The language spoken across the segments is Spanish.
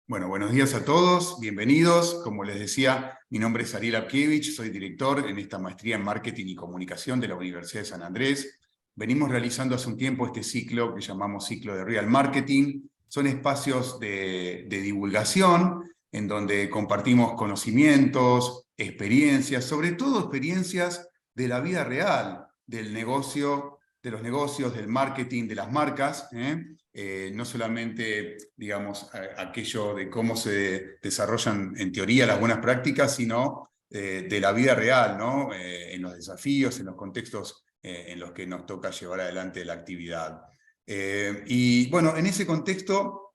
Bueno, buenos días a todos, bienvenidos. Como les decía, mi nombre es Ariel Apkievich, soy director en esta maestría en Marketing y Comunicación de la Universidad de San Andrés. Venimos realizando hace un tiempo este ciclo que llamamos ciclo de Real Marketing. Son espacios de divulgación en donde compartimos conocimientos, experiencias, sobre todo experiencias de la vida real, del negocio, de los negocios, del marketing, de las marcas, no solamente, digamos, aquello de cómo se desarrollan en teoría las buenas prácticas, sino de la vida real, ¿no? En los desafíos, en los contextos en los que nos toca llevar adelante la actividad. Y bueno, en ese contexto,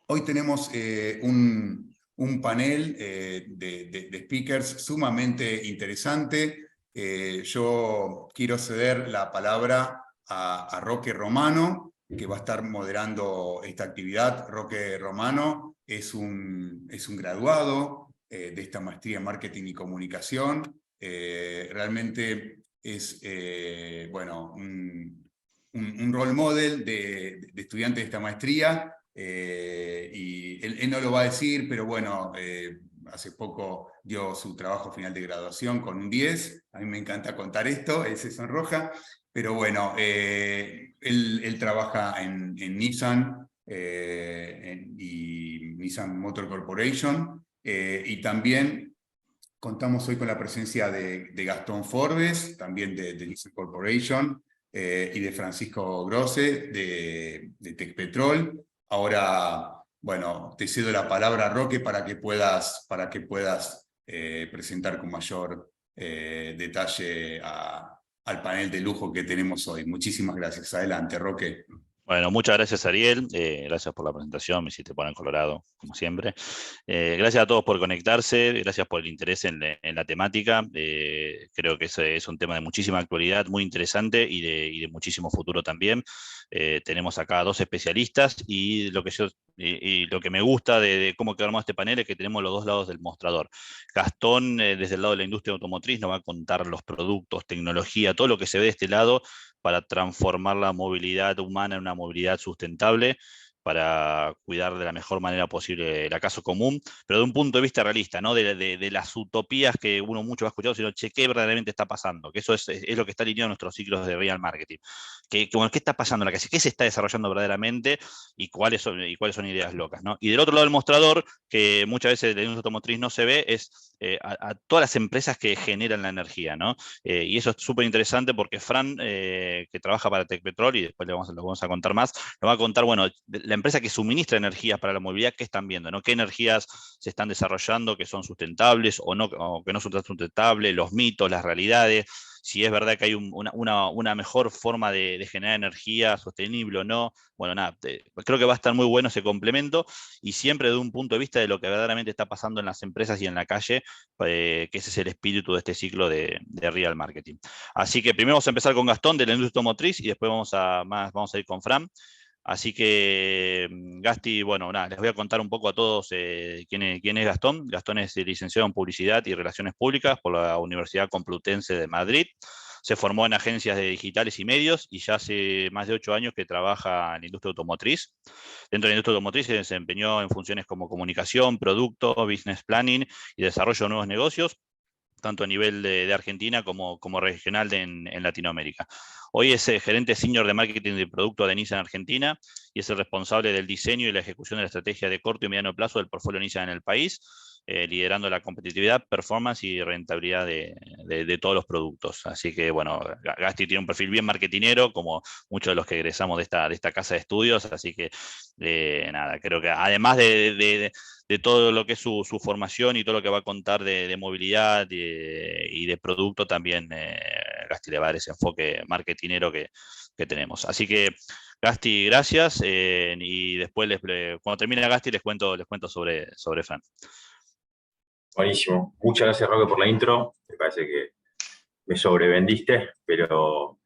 hoy tenemos un panel de speakers sumamente interesante. Yo quiero ceder la palabra a Roque Romano, que va a estar moderando esta actividad. Roque Romano es un graduado de esta maestría en Marketing y Comunicación. Realmente es, bueno, un role model de estudiante de esta maestría. Y él no lo va a decir, pero bueno, hace poco dio su trabajo final de graduación con un 10. A mí me encanta contar esto, él se sonroja. Pero bueno, él trabaja en Nissan y Nissan Motor Corporation. Y también contamos hoy con la presencia de Gastón Forbes, también de Nissan Corporation, y de Francisco Grosse, de Tecpetrol. Ahora, bueno, te cedo la palabra, Roque, para que puedas presentar con mayor detalle al panel de lujo que tenemos hoy. Muchísimas gracias. Adelante, Roque. Bueno, muchas gracias, Ariel. Gracias por la presentación, me hiciste poner colorado, como siempre. Gracias a todos por conectarse, gracias por el interés en la temática. Creo que ese es un tema de muchísima actualidad, muy interesante y de muchísimo futuro también. Tenemos acá dos especialistas y lo que me gusta de cómo quedamos este panel es que tenemos los dos lados del mostrador. Gastón, desde el lado de la industria automotriz, nos va a contar los productos, tecnología, todo lo que se ve de este lado para transformar la movilidad humana en una movilidad sustentable, para cuidar de la mejor manera posible el acaso común, pero de un punto de vista realista, no de las utopías que uno mucho ha escuchado, sino, che, ¿qué verdaderamente está pasando? Que eso es lo que está alineado en nuestros ciclos de Real Marketing. Bueno, ¿qué está pasando en la calle? ¿Qué se está desarrollando verdaderamente? Y cuáles son ideas locas, ¿no? Y del otro lado del mostrador, que muchas veces la industria automotriz no se ve, es a todas las empresas que generan la energía, ¿no? Y eso es súper interesante porque Fran, que trabaja para Tecpetrol, y después lo vamos a contar más, nos va a contar, bueno, la empresa que suministra energías para la movilidad, ¿qué están viendo? ¿No? ¿Qué energías se están desarrollando que son sustentables o que no son tan sustentables? Los mitos, las realidades, si es verdad que hay una mejor forma de generar energía sostenible o no. Bueno, nada, creo que va a estar muy bueno ese complemento y siempre de un punto de vista de lo que verdaderamente está pasando en las empresas y en la calle, que ese es el espíritu de este ciclo de Real Marketing. Así que primero vamos a empezar con Gastón de la industria automotriz y después vamos a ir con Fran. Así que, Gasti, bueno, nada, les voy a contar un poco a todos quién es Gastón. Gastón es licenciado en Publicidad y Relaciones Públicas por la Universidad Complutense de Madrid. Se formó en agencias de digitales y medios y ya hace más de 8 años que trabaja en la industria automotriz. Dentro de la industria automotriz se desempeñó en funciones como comunicación, producto, business planning y desarrollo de nuevos negocios, tanto a nivel de Argentina como regional en Latinoamérica. Hoy es gerente senior de marketing de producto de Nissan Argentina y es el responsable del diseño y la ejecución de la estrategia de corto y mediano plazo del portfolio Nissan en el país, liderando la competitividad, performance y rentabilidad de todos los productos. Así que, bueno, Gasti tiene un perfil bien marketinero, como muchos de los que egresamos de esta casa de estudios, así que, nada, creo que además de todo lo que es su formación y todo lo que va a contar de movilidad y de producto, también Gasti le va a dar ese enfoque marketinero que tenemos. Así que, Gasti, gracias. Y después, cuando termine Gasti, les cuento sobre Fran. Buenísimo. Muchas gracias, Roque, por la intro. Me parece que me sobrevendiste, pero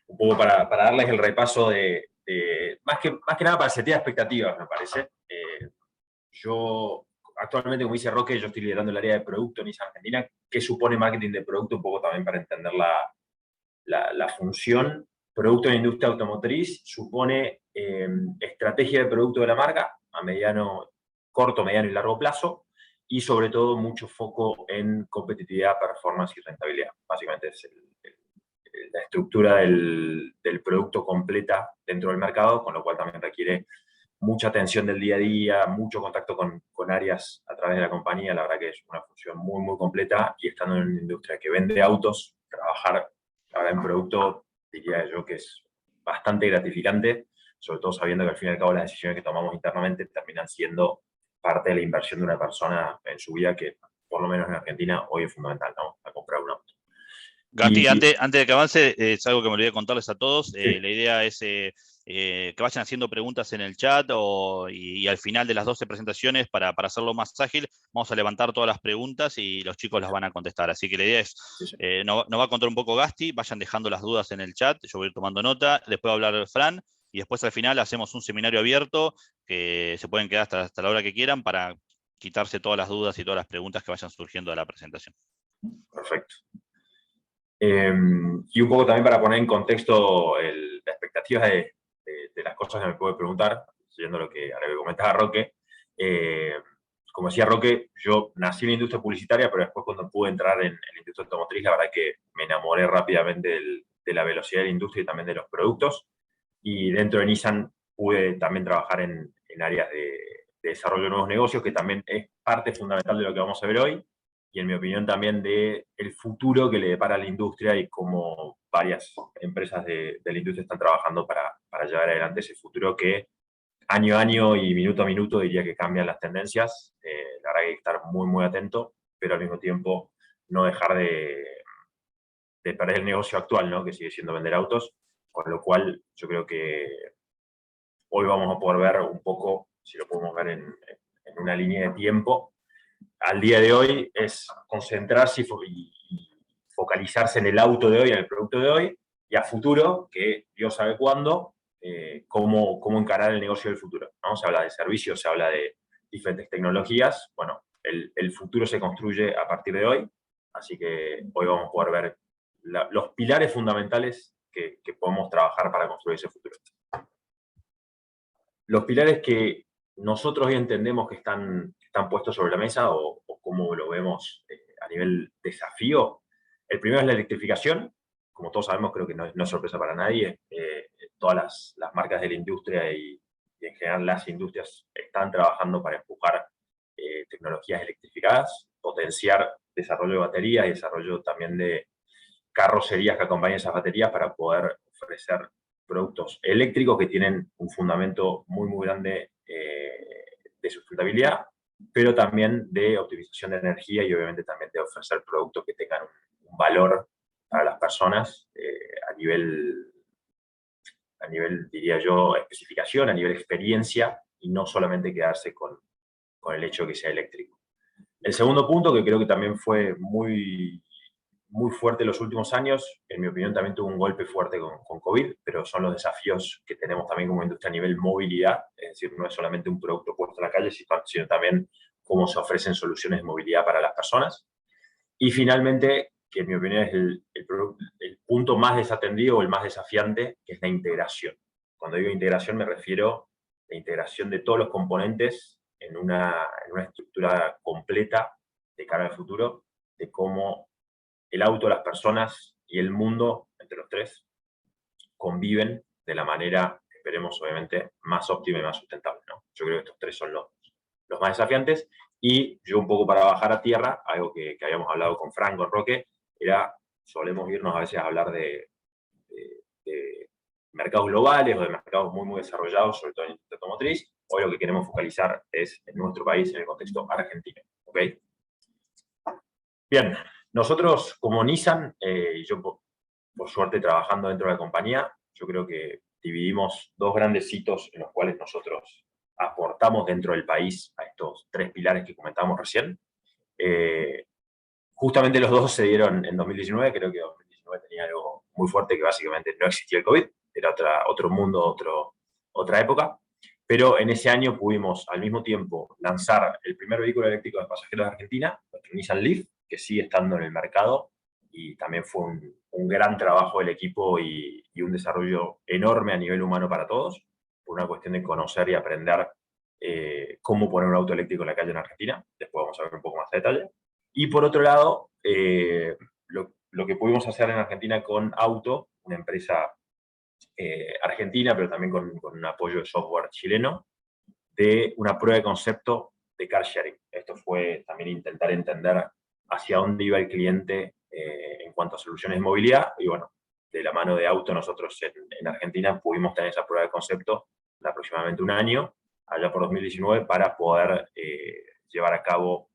un poco para darles el repaso más que nada para setear expectativas, me parece. Yo, actualmente, como dice Roque, yo estoy liderando el área de producto en Nissan Argentina. ¿Qué supone marketing de producto? Un poco también para entender la función. Producto en la industria automotriz supone estrategia de producto de la marca a mediano corto, mediano y largo plazo, y sobre todo mucho foco en competitividad, performance y rentabilidad. Básicamente es la estructura del producto completa dentro del mercado, con lo cual también requiere mucha atención del día a día, mucho contacto con áreas a través de la compañía. La verdad que es una función muy, muy completa, y estando en una industria que vende autos, trabajar ahora en producto, diría yo que es bastante gratificante, sobre todo sabiendo que al fin y al cabo las decisiones que tomamos internamente terminan siendo parte de la inversión de una persona en su vida, que por lo menos en Argentina hoy es fundamental, ¿no? A comprar un auto. Gasti, antes de que avance, es algo que me olvidé contarles a todos. Sí. La idea es que vayan haciendo preguntas en el chat y al final de las 12 presentaciones, para hacerlo más ágil, vamos a levantar todas las preguntas y los chicos las van a contestar. Así que la idea es, nos va a contar un poco Gasti, vayan dejando las dudas en el chat, yo voy a ir tomando nota, después va a hablar Fran, y después al final hacemos un seminario abierto, que se pueden quedar hasta la hora que quieran para quitarse todas las dudas y todas las preguntas que vayan surgiendo de la presentación. Perfecto. Y un poco también para poner en contexto la expectativa de las cosas que me puede preguntar, siguiendo lo que comentaba Roque. Como decía Roque, yo nací en la industria publicitaria, pero después, cuando pude entrar en la industria automotriz, la verdad que me enamoré rápidamente de la velocidad de la industria y también de los productos. Y dentro de Nissan pude también trabajar en áreas de desarrollo de nuevos negocios, que también es parte fundamental de lo que vamos a ver hoy, y en mi opinión también de el futuro que le depara a la industria, y cómo varias empresas de la industria están trabajando para llevar adelante ese futuro que año a año y minuto a minuto diría que cambian las tendencias. La verdad que hay que estar muy, muy atento, pero al mismo tiempo no dejar de perder el negocio actual, ¿no? Que sigue siendo vender autos, con lo cual yo creo que hoy vamos a poder ver un poco, si lo podemos ver en una línea de tiempo, al día de hoy es concentrarse y focalizarse en el auto de hoy, en el producto de hoy, y a futuro, que Dios sabe cuándo, cómo encarar el negocio del futuro, ¿no? Se habla de servicios, se habla de diferentes tecnologías. Bueno, el futuro se construye a partir de hoy, así que hoy vamos a poder ver los pilares fundamentales que podemos trabajar para construir ese futuro. Los pilares que nosotros hoy entendemos que están puestos sobre la mesa, o cómo lo vemos a nivel desafío. El primero es la electrificación. Como todos sabemos, creo que no es sorpresa para nadie. Todas las marcas de la industria y en general las industrias están trabajando para empujar tecnologías electrificadas, potenciar desarrollo de baterías y desarrollo también de carrocerías que acompañen esas baterías, para poder ofrecer productos eléctricos que tienen un fundamento muy, muy grande de sustentabilidad, pero también de optimización de energía, y obviamente también de ofrecer productos que tengan un valor para las personas a nivel, diría yo, especificación, a nivel experiencia, y no solamente quedarse con el hecho de que sea eléctrico. El segundo punto, que creo que también fue muy fuerte en los últimos años, en mi opinión también tuvo un golpe fuerte con COVID, pero son los desafíos que tenemos también como industria a nivel movilidad. Es decir, no es solamente un producto puesto en la calle, sino también cómo se ofrecen soluciones de movilidad para las personas. Y finalmente, que en mi opinión es el punto más desatendido o el más desafiante, que es la integración. Cuando digo integración me refiero a la integración de todos los componentes en una estructura completa de cara al futuro, de cómo el auto, las personas y el mundo, entre los tres, conviven de la manera, esperemos obviamente, más óptima y más sustentable, ¿no? Yo creo que estos tres son los más desafiantes. Y yo, un poco para bajar a tierra, algo que habíamos hablado con Frank, con Roque, solemos irnos a veces a hablar de mercados globales o de mercados muy, muy desarrollados, sobre todo en la industria automotriz. Hoy lo que queremos focalizar es en nuestro país, en el contexto argentino, ¿ok? Bien, nosotros como Nissan, y yo por suerte trabajando dentro de la compañía, yo creo que dividimos dos grandes hitos en los cuales nosotros aportamos dentro del país a estos tres pilares que comentábamos recién. Justamente los dos se dieron en 2019, creo que 2019 tenía algo muy fuerte, que básicamente no existía el COVID, era otro mundo, otra época, pero en ese año pudimos al mismo tiempo lanzar el primer vehículo eléctrico de pasajeros de Argentina, nuestro Nissan Leaf, que sigue estando en el mercado, y también fue un gran trabajo del equipo y un desarrollo enorme a nivel humano para todos, por una cuestión de conocer y aprender cómo poner un auto eléctrico en la calle en Argentina. Después vamos a ver un poco más de detalle. Y por otro lado, lo que pudimos hacer en Argentina con Auto, una empresa argentina, pero también con un apoyo de software chileno, de una prueba de concepto de car sharing. Esto fue también intentar entender hacia dónde iba el cliente en cuanto a soluciones de movilidad. Y bueno, de la mano de Auto, nosotros en Argentina pudimos tener esa prueba de concepto de aproximadamente un año, allá por 2019, para poder llevar a cabo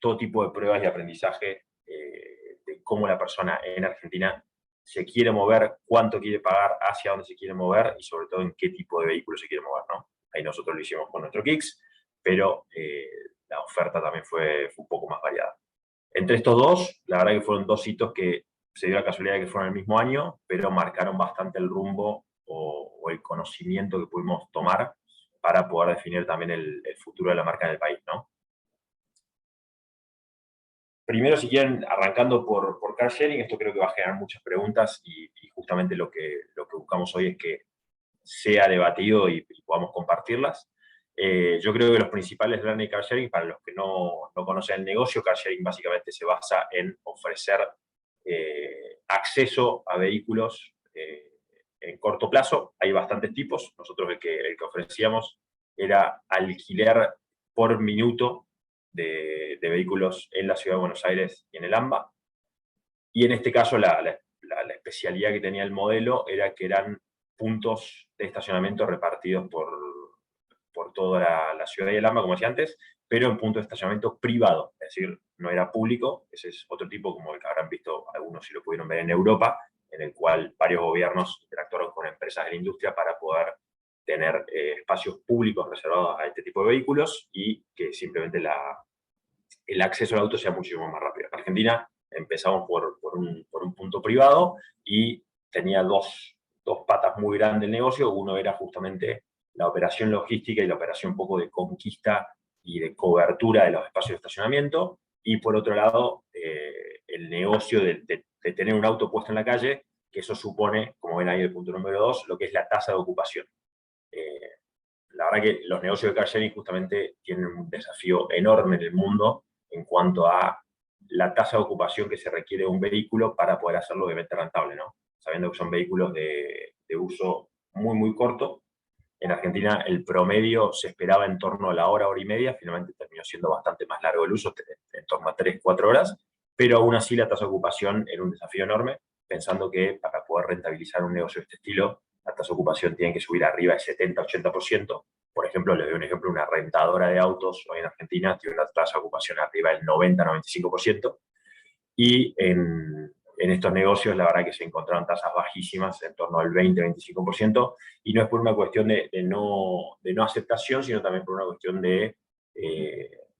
todo tipo de pruebas y aprendizaje de cómo la persona en Argentina se quiere mover, cuánto quiere pagar, hacia dónde se quiere mover y sobre todo en qué tipo de vehículo se quiere mover, ¿no? Ahí nosotros lo hicimos con nuestro Kicks, pero la oferta también fue un poco más variada. Entre estos dos, la verdad que fueron dos hitos que se dio la casualidad de que fueron el mismo año, pero marcaron bastante el rumbo o el conocimiento que pudimos tomar para poder definir también el futuro de la marca en el país, ¿no? Primero, si quieren, arrancando por car sharing, esto creo que va a generar muchas preguntas y justamente lo que buscamos hoy es que sea debatido y podamos compartirlas. Yo creo que los principales planes de car sharing, para los que no conocen el negocio, car sharing básicamente se basa en ofrecer acceso a vehículos en corto plazo. Hay bastantes tipos. Nosotros el que ofrecíamos era alquiler por minuto de vehículos en la Ciudad de Buenos Aires y en el AMBA. Y en este caso la especialidad que tenía el modelo era que eran puntos de estacionamiento repartidos por toda la ciudad y el AMBA, como decía antes, pero en puntos de estacionamiento privado, es decir, no era público. Ese es otro tipo, como el que habrán visto algunos si lo pudieron ver en Europa, en el cual varios gobiernos interactuaron con empresas de la industria para poder tener espacios públicos reservados a este tipo de vehículos y que simplemente el acceso al auto sea muchísimo más rápido. En Argentina empezamos por un punto privado y tenía dos patas muy grandes del negocio. Uno era justamente la operación logística y la operación un poco de conquista y de cobertura de los espacios de estacionamiento. Y por otro lado, el negocio de tener un auto puesto en la calle, que eso supone, como ven ahí el punto número 2, lo que es la tasa de ocupación. La verdad que los negocios de car sharing justamente tienen un desafío enorme en el mundo en cuanto a la tasa de ocupación que se requiere de un vehículo para poder hacerlo obviamente rentable, ¿no? Sabiendo que son vehículos de uso muy, muy corto. En Argentina el promedio se esperaba en torno a la hora y media, finalmente terminó siendo bastante más largo el uso, en torno a 3, 4 horas, pero aún así la tasa de ocupación era un desafío enorme, pensando que para poder rentabilizar un negocio de este estilo, la tasa de ocupación tiene que subir arriba del 70-80%. Por ejemplo, les doy un ejemplo, una rentadora de autos hoy en Argentina tiene una tasa de ocupación arriba del 90-95%, y en estos negocios la verdad que se encontraron tasas bajísimas, en torno al 20-25%, y no es por una cuestión de no aceptación, sino también por una cuestión de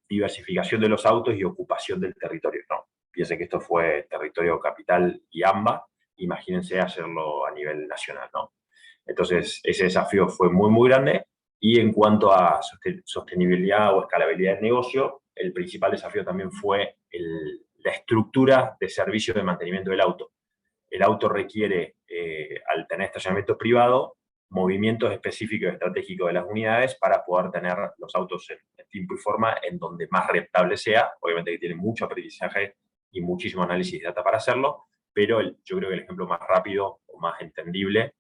diversificación de los autos y ocupación del territorio, ¿no? Piensen que esto fue territorio capital y AMBA, imagínense hacerlo a nivel nacional, ¿no? Entonces, ese desafío fue muy, muy grande. Y en cuanto a sostenibilidad o escalabilidad del negocio, el principal desafío también fue la estructura de servicio de mantenimiento del auto. El auto requiere, al tener estacionamiento privado, movimientos específicos estratégicos de las unidades para poder tener los autos en tiempo y forma en donde más rentable sea. Obviamente que tiene mucho aprendizaje y muchísimo análisis de data para hacerlo, pero yo creo que el ejemplo más rápido o más entendible,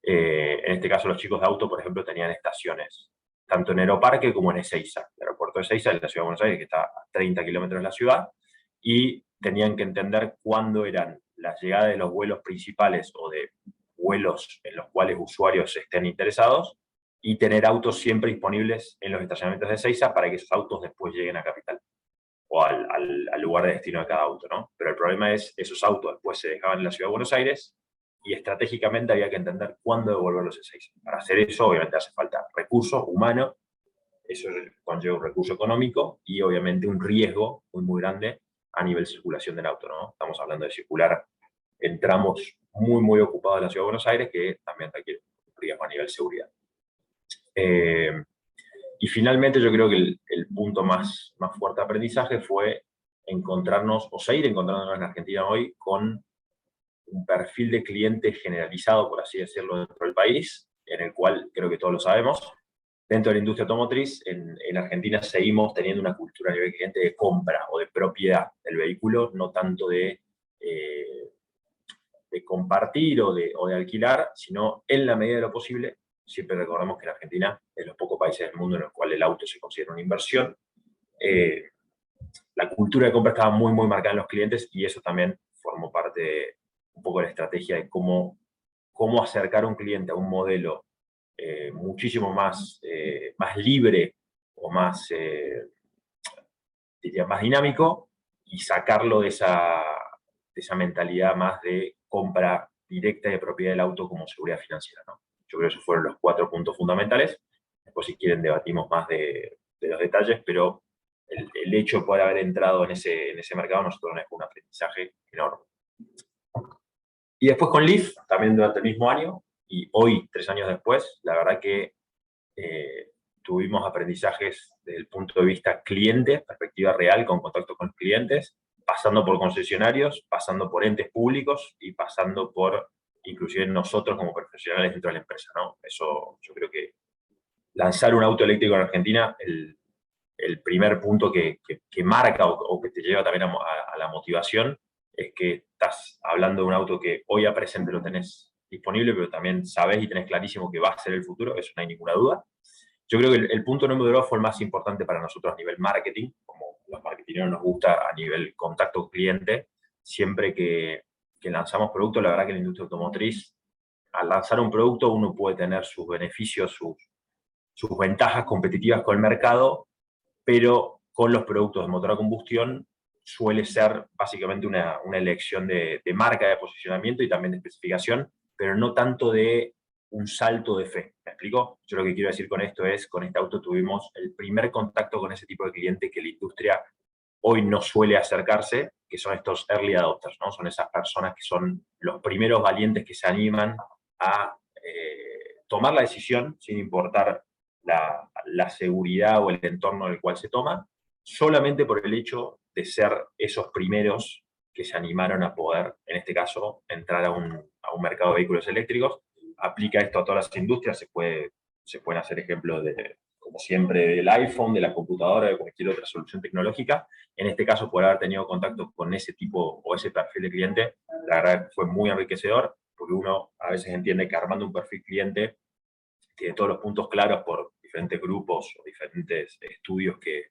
en este caso los chicos de Auto, por ejemplo, tenían estaciones tanto en Aeroparque como en Ezeiza. El aeropuerto de Ezeiza es la ciudad de Buenos Aires, que está a 30 kilómetros de la ciudad, y tenían que entender cuándo eran las llegadas de los vuelos principales o de vuelos en los cuales usuarios estén interesados, y tener autos siempre disponibles en los estacionamientos de Ezeiza para que esos autos después lleguen a Capital o al lugar de destino de cada auto, ¿no? Pero el problema es, esos autos después se dejaban en la ciudad de Buenos Aires y estratégicamente había que entender cuándo devolverlos a Ezeiza. Para hacer eso, obviamente, hace falta recurso humano, eso conlleva un recurso económico y obviamente un riesgo muy, muy grande a nivel de circulación del auto, ¿no? Estamos hablando de circular en tramos muy, muy ocupados de la ciudad de Buenos Aires, que también requiere un riesgo a nivel de seguridad. Y finalmente yo creo que el punto más fuerte de aprendizaje fue encontrarnos, o seguir encontrándonos en Argentina hoy, con un perfil de cliente generalizado, por así decirlo, dentro del país, en el cual creo que todos lo sabemos, dentro de la industria automotriz, en Argentina seguimos teniendo una cultura a nivel cliente de compra o de propiedad del vehículo, no tanto de compartir o de alquilar, sino en la medida de lo posible. Siempre recordemos que en Argentina es de los pocos países del mundo en los cuales el auto se considera una inversión. La cultura de compra estaba muy, muy marcada en los clientes y eso también formó parte de un poco de la estrategia de cómo acercar a un cliente a un modelo muchísimo más libre o más, diría, más dinámico y sacarlo de esa mentalidad más de compra directa de propiedad del auto como seguridad financiera, ¿no? Yo creo que esos fueron los 4 puntos fundamentales. Después, si quieren, debatimos más de los detalles, pero el hecho de poder haber entrado en ese mercado nosotros nos fue un aprendizaje enorme. Y después con Leaf, también durante el mismo año, y hoy, 3 años después, la verdad que tuvimos aprendizajes desde el punto de vista cliente, perspectiva real, con contacto con los clientes, pasando por concesionarios, pasando por entes públicos y pasando por, inclusive nosotros como profesionales dentro de la empresa, ¿no? Eso, yo creo que lanzar un auto eléctrico en Argentina, el primer punto que marca o que te lleva también a la motivación es que estás hablando de un auto que hoy a presente lo tenés disponible, pero también sabés y tenés clarísimo que va a ser el futuro, eso no hay ninguna duda. Yo creo que el punto número 2 fue el más importante para nosotros a nivel marketing, como los marketeros nos gusta a nivel contacto cliente. Siempre que lanzamos productos, la verdad que la industria automotriz, al lanzar un producto uno puede tener sus beneficios, sus ventajas competitivas con el mercado, pero con los productos de motor a combustión suele ser básicamente una elección de marca, de posicionamiento y también de especificación, pero no tanto de un salto de fe. ¿Me explico? Yo lo que quiero decir con esto es, con este auto tuvimos el primer contacto con ese tipo de cliente que la industria hoy no suele acercarse, que son estos early adopters, ¿no? Son esas personas que son los primeros valientes que se animan a tomar la decisión sin importar la seguridad o el entorno en el cual se toma, solamente por el hecho de ser esos primeros que se animaron a poder, en este caso, entrar a un mercado de vehículos eléctricos. Aplica esto a todas las industrias, se pueden hacer ejemplos de, como siempre, del iPhone, de la computadora, de cualquier otra solución tecnológica. En este caso, por haber tenido contacto con ese tipo o ese perfil de cliente, la verdad fue muy enriquecedor, porque uno a veces entiende que armando un perfil cliente tiene todos los puntos claros por diferentes grupos o diferentes estudios que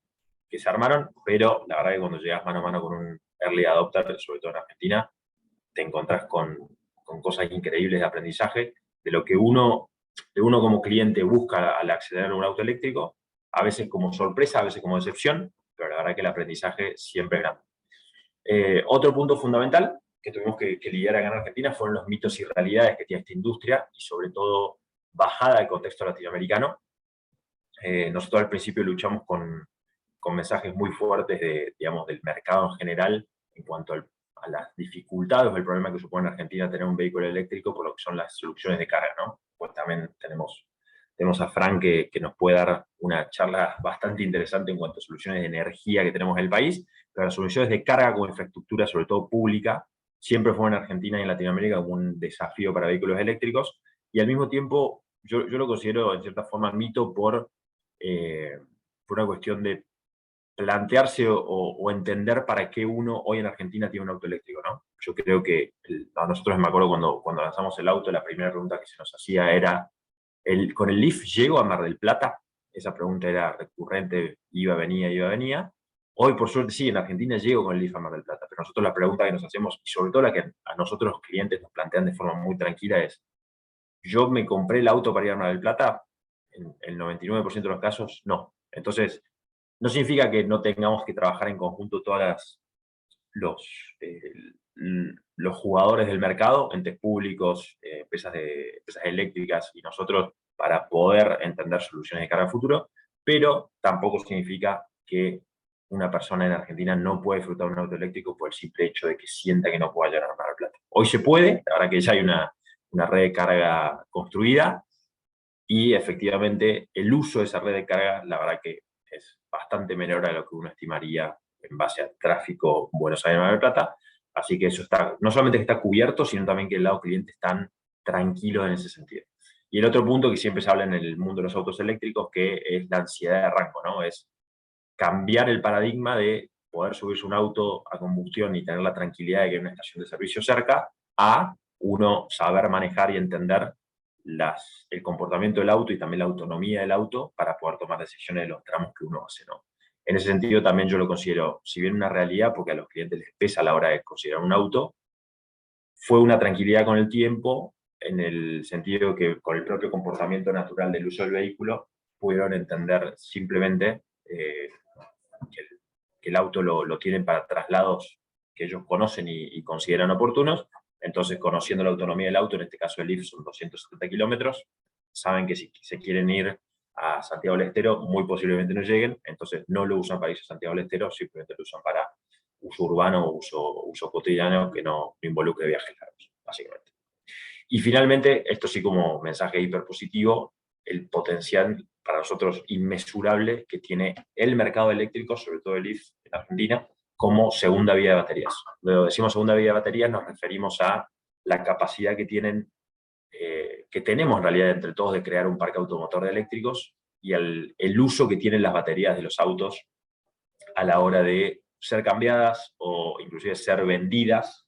se armaron, pero la verdad que cuando llegas mano a mano con un early adopter, sobre todo en Argentina, te encontrás con cosas increíbles de aprendizaje, de lo que uno como cliente busca al acceder a un auto eléctrico, a veces como sorpresa, a veces como decepción, pero la verdad que el aprendizaje siempre es grande. Otro punto fundamental que tuvimos que lidiar acá en Argentina fueron los mitos y realidades que tiene esta industria, y sobre todo bajada del contexto latinoamericano. Nosotros al principio luchamos con mensajes muy fuertes digamos, del mercado en general en cuanto a las dificultades o el problema que supone en Argentina tener un vehículo eléctrico por lo que son las soluciones de carga, ¿no? Pues también tenemos a Fran que nos puede dar una charla bastante interesante en cuanto a soluciones de energía que tenemos en el país, pero las soluciones de carga como infraestructura, sobre todo pública, siempre fueron en Argentina y en Latinoamérica como un desafío para vehículos eléctricos, y al mismo tiempo yo lo considero en cierta forma mito por una cuestión de plantearse o entender para qué uno hoy en Argentina tiene un auto eléctrico, ¿no? Yo creo que a nosotros, me acuerdo cuando lanzamos el auto, la primera pregunta que se nos hacía era, ¿con el Leaf llego a Mar del Plata? Esa pregunta era recurrente, iba, venía. Hoy, por suerte, sí, en Argentina llego con el Leaf a Mar del Plata, pero nosotros la pregunta que nos hacemos, y sobre todo la que a nosotros los clientes nos plantean de forma muy tranquila es, ¿yo me compré el auto para ir a Mar del Plata? En el 99% de los casos, no. Entonces, no significa que no tengamos que trabajar en conjunto todos los jugadores del mercado, entes públicos, empresas eléctricas y nosotros, para poder entender soluciones de cara al futuro, pero tampoco significa que una persona en Argentina no puede disfrutar de un auto eléctrico por el simple hecho de que sienta que no pueda llegar a Mar del Plata. Hoy se puede, la verdad que ya hay una red de carga construida, y efectivamente el uso de esa red de carga, la verdad que es bastante menor a lo que uno estimaría en base al tráfico Buenos Aires-Mar del Plata. Así que eso está, no solamente que está cubierto, sino también que el lado cliente están tranquilos en ese sentido. Y el otro punto que siempre se habla en el mundo de los autos eléctricos, que es la ansiedad de arranque, ¿no? Es cambiar el paradigma de poder subirse a un auto a combustión y tener la tranquilidad de que hay una estación de servicio cerca, a uno saber manejar y entender el comportamiento del auto y también la autonomía del auto para poder tomar decisiones de los tramos que uno hace, ¿no? En ese sentido también yo lo considero, si bien una realidad, porque a los clientes les pesa a la hora de considerar un auto, fue una tranquilidad con el tiempo, en el sentido que con el propio comportamiento natural del uso del vehículo, pudieron entender simplemente que el auto lo tienen para traslados que ellos conocen y consideran oportunos. Entonces, conociendo la autonomía del auto, en este caso el Leaf son 270 kilómetros, saben que si se quieren ir a Santiago del Estero, muy posiblemente no lleguen, entonces no lo usan para irse a Santiago del Estero, simplemente lo usan para uso urbano o uso cotidiano que no involucre viajes largos, básicamente. Y finalmente, esto sí como mensaje hiperpositivo, el potencial para nosotros inmesurable que tiene el mercado eléctrico, sobre todo el Leaf en Argentina, como segunda vía de baterías. Cuando decimos segunda vía de baterías nos referimos a la capacidad que tienen, que tenemos en realidad entre todos de crear un parque automotor de eléctricos y el uso que tienen las baterías de los autos a la hora de ser cambiadas o inclusive ser vendidas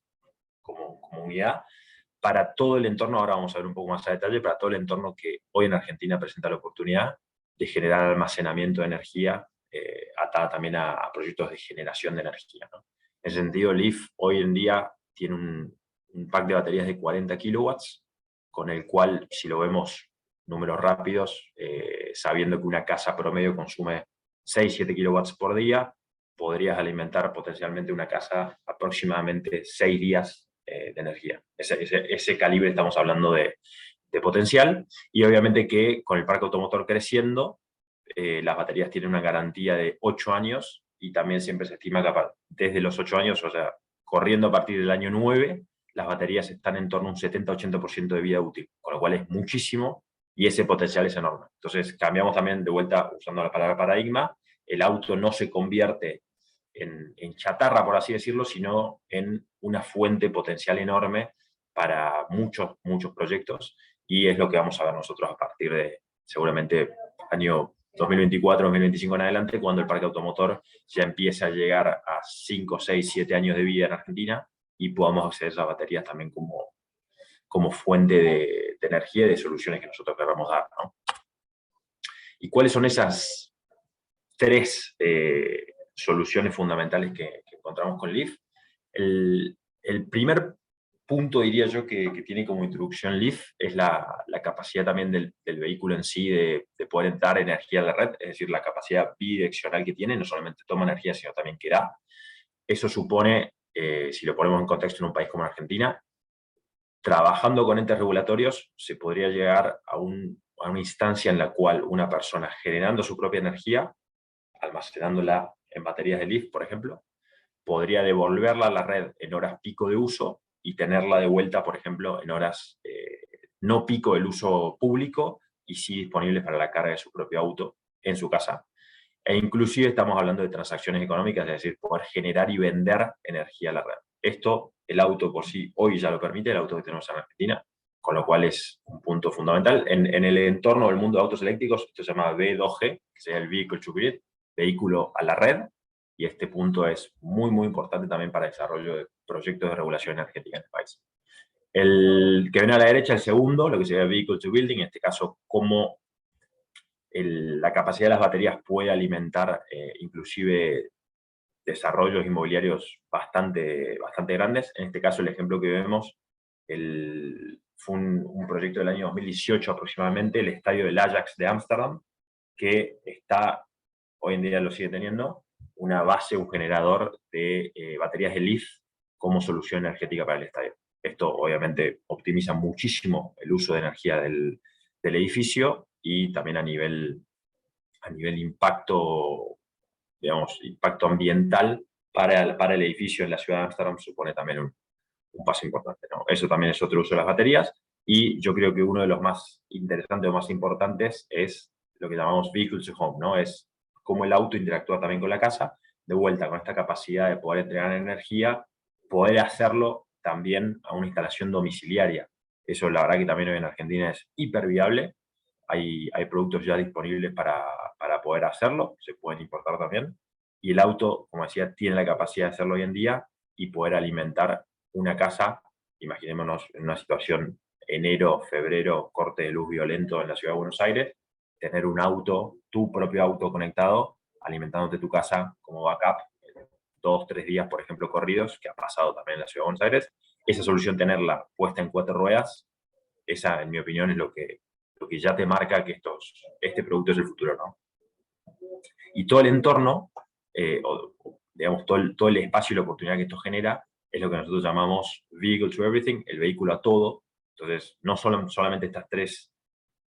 como unidad para todo el entorno. Ahora vamos a ver un poco más a detalle, para todo el entorno que hoy en Argentina presenta la oportunidad de generar almacenamiento de energía atada también a proyectos de generación de energía, ¿no? En ese sentido, Leaf hoy en día tiene un pack de baterías de 40 kilowatts, con el cual, si lo vemos números rápidos, sabiendo que una casa promedio consume 6-7 kilowatts por día, podrías alimentar potencialmente una casa aproximadamente 6 días de energía. Ese calibre estamos hablando de potencial, y obviamente que con el parque automotor creciendo, las baterías tienen una garantía de 8 años, y también siempre se estima que desde los 8 años, o sea, corriendo a partir del año 9, las baterías están en torno a un 70-80% de vida útil, con lo cual es muchísimo, y ese potencial es enorme. Entonces cambiamos también de vuelta, usando la palabra paradigma, el auto no se convierte en chatarra, por así decirlo, sino en una fuente potencial enorme para muchos, muchos proyectos, y es lo que vamos a ver nosotros a partir de, seguramente, año 2024-2025 en adelante, cuando el parque automotor ya empiece a llegar a 5, 6, 7 años de vida en Argentina y podamos acceder a esas baterías también como fuente de energía y de soluciones que nosotros queramos dar, ¿no? ¿Y cuáles son esas 3 soluciones fundamentales que encontramos con Leaf? El primer punto, diría yo, que tiene como introducción Leaf es la capacidad también del vehículo en sí de poder dar energía a la red, es decir, la capacidad bidireccional que tiene, no solamente toma energía, sino también que da. Eso supone, si lo ponemos en contexto en un país como Argentina, trabajando con entes regulatorios, se podría llegar a una instancia en la cual una persona, generando su propia energía, almacenándola en baterías de Leaf, por ejemplo, podría devolverla a la red en horas pico de uso y tenerla de vuelta, por ejemplo, en horas no pico del uso público, y sí disponibles para la carga de su propio auto en su casa. E inclusive estamos hablando de transacciones económicas, es decir, poder generar y vender energía a la red. Esto, el auto por sí hoy ya lo permite, el auto que tenemos en Argentina, con lo cual es un punto fundamental. En el entorno del mundo de autos eléctricos, esto se llama V2G, que sería el Vehicle to Grid, vehículo a la red, y este punto es muy, muy importante también para el desarrollo de proyectos de regulación energética en el país. El que viene a la derecha, el segundo, lo que sería Vehicle to Building, en este caso, cómo la capacidad de las baterías puede alimentar inclusive desarrollos inmobiliarios bastante grandes. En este caso, el ejemplo que vemos fue un proyecto del año 2018 aproximadamente, el estadio del Ajax de Ámsterdam, que está, hoy en día lo sigue teniendo, una base, un generador de baterías de Leaf como solución energética para el estadio. Esto obviamente optimiza muchísimo el uso de energía del edificio, y también a nivel impacto, digamos, impacto ambiental para el edificio en la ciudad de Ámsterdam supone también un paso importante, ¿no? Eso también es otro uso de las baterías, y yo creo que uno de los más interesantes o más importantes es lo que llamamos Vehicle to Home, ¿no? Es cómo el auto interactúa también con la casa, de vuelta con esta capacidad de poder entregar energía, poder hacerlo también a una instalación domiciliaria. Eso la verdad que también hoy en Argentina es hiper viable. Hay productos ya disponibles para poder hacerlo, se pueden importar también. Y el auto, como decía, tiene la capacidad de hacerlo hoy en día y poder alimentar una casa. Imaginémonos en una situación enero, febrero, corte de luz violento en la ciudad de Buenos Aires, tener un auto, tu propio auto conectado, alimentándote tu casa como backup, 2, 3 días, por ejemplo, corridos, que ha pasado también en la ciudad de Buenos Aires. Esa solución, tenerla puesta en 4 ruedas, esa, en mi opinión, es lo que ya te marca que este producto es el futuro, ¿no? Y todo el entorno, digamos, todo el espacio y la oportunidad que esto genera, es lo que nosotros llamamos vehicle to everything, el vehículo a todo. Entonces, no solamente estas 3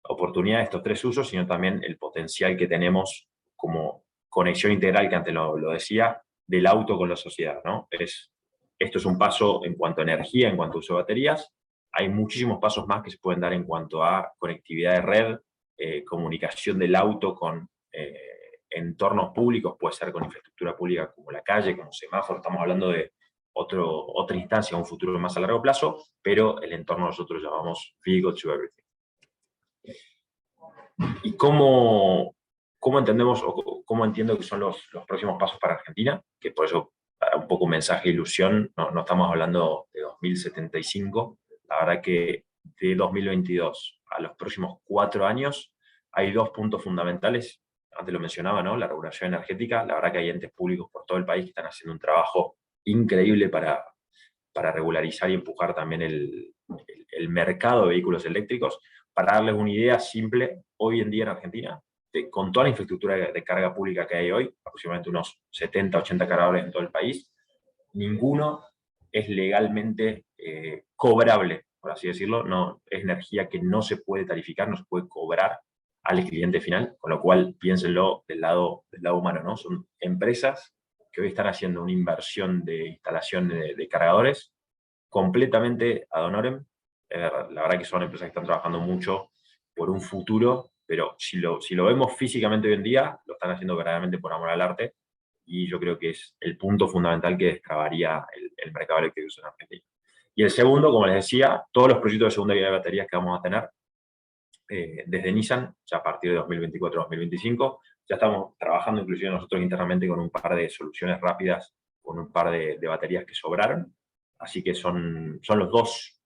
oportunidades, estos 3 usos, sino también el potencial que tenemos como conexión integral, que antes lo decía, del auto con la sociedad, ¿no? Esto es un paso en cuanto a energía, en cuanto a uso de baterías. Hay muchísimos pasos más que se pueden dar en cuanto a conectividad de red, comunicación del auto con entornos públicos, puede ser con infraestructura pública como la calle, como semáforo. Estamos hablando de otra instancia, un futuro más a largo plazo, pero el entorno nosotros llamamos vehicle to everything. ¿Y cómo entendemos o cómo entiendo que son los próximos pasos para Argentina? Que por eso, para un poco mensaje de ilusión, no estamos hablando de 2075. La verdad que de 2022 a los próximos 4 años hay 2 puntos fundamentales. Antes lo mencionaba, ¿no? La regulación energética. La verdad que hay entes públicos por todo el país que están haciendo un trabajo increíble para regularizar y empujar también el mercado de vehículos eléctricos. Para darles una idea simple, hoy en día en Argentina, con toda la infraestructura de carga pública que hay hoy, aproximadamente unos 70, 80 cargadores en todo el país, ninguno es legalmente cobrable, por así decirlo. No, es energía que no se puede tarificar, no se puede cobrar al cliente final, con lo cual piénsenlo del lado humano, ¿no? Son empresas que hoy están haciendo una inversión de instalación de cargadores completamente ad honorem. La verdad que son empresas que están trabajando mucho por un futuro, pero si lo vemos físicamente hoy en día, lo están haciendo verdaderamente por amor al arte, y yo creo que es el punto fundamental que destrabaría el mercado eléctrico en Argentina. Y el segundo, como les decía, todos los proyectos de segunda vida de baterías que vamos a tener desde Nissan, ya a partir de 2024-2025, ya estamos trabajando inclusive nosotros internamente con un par de soluciones rápidas, con un par de baterías que sobraron. Así que son los 2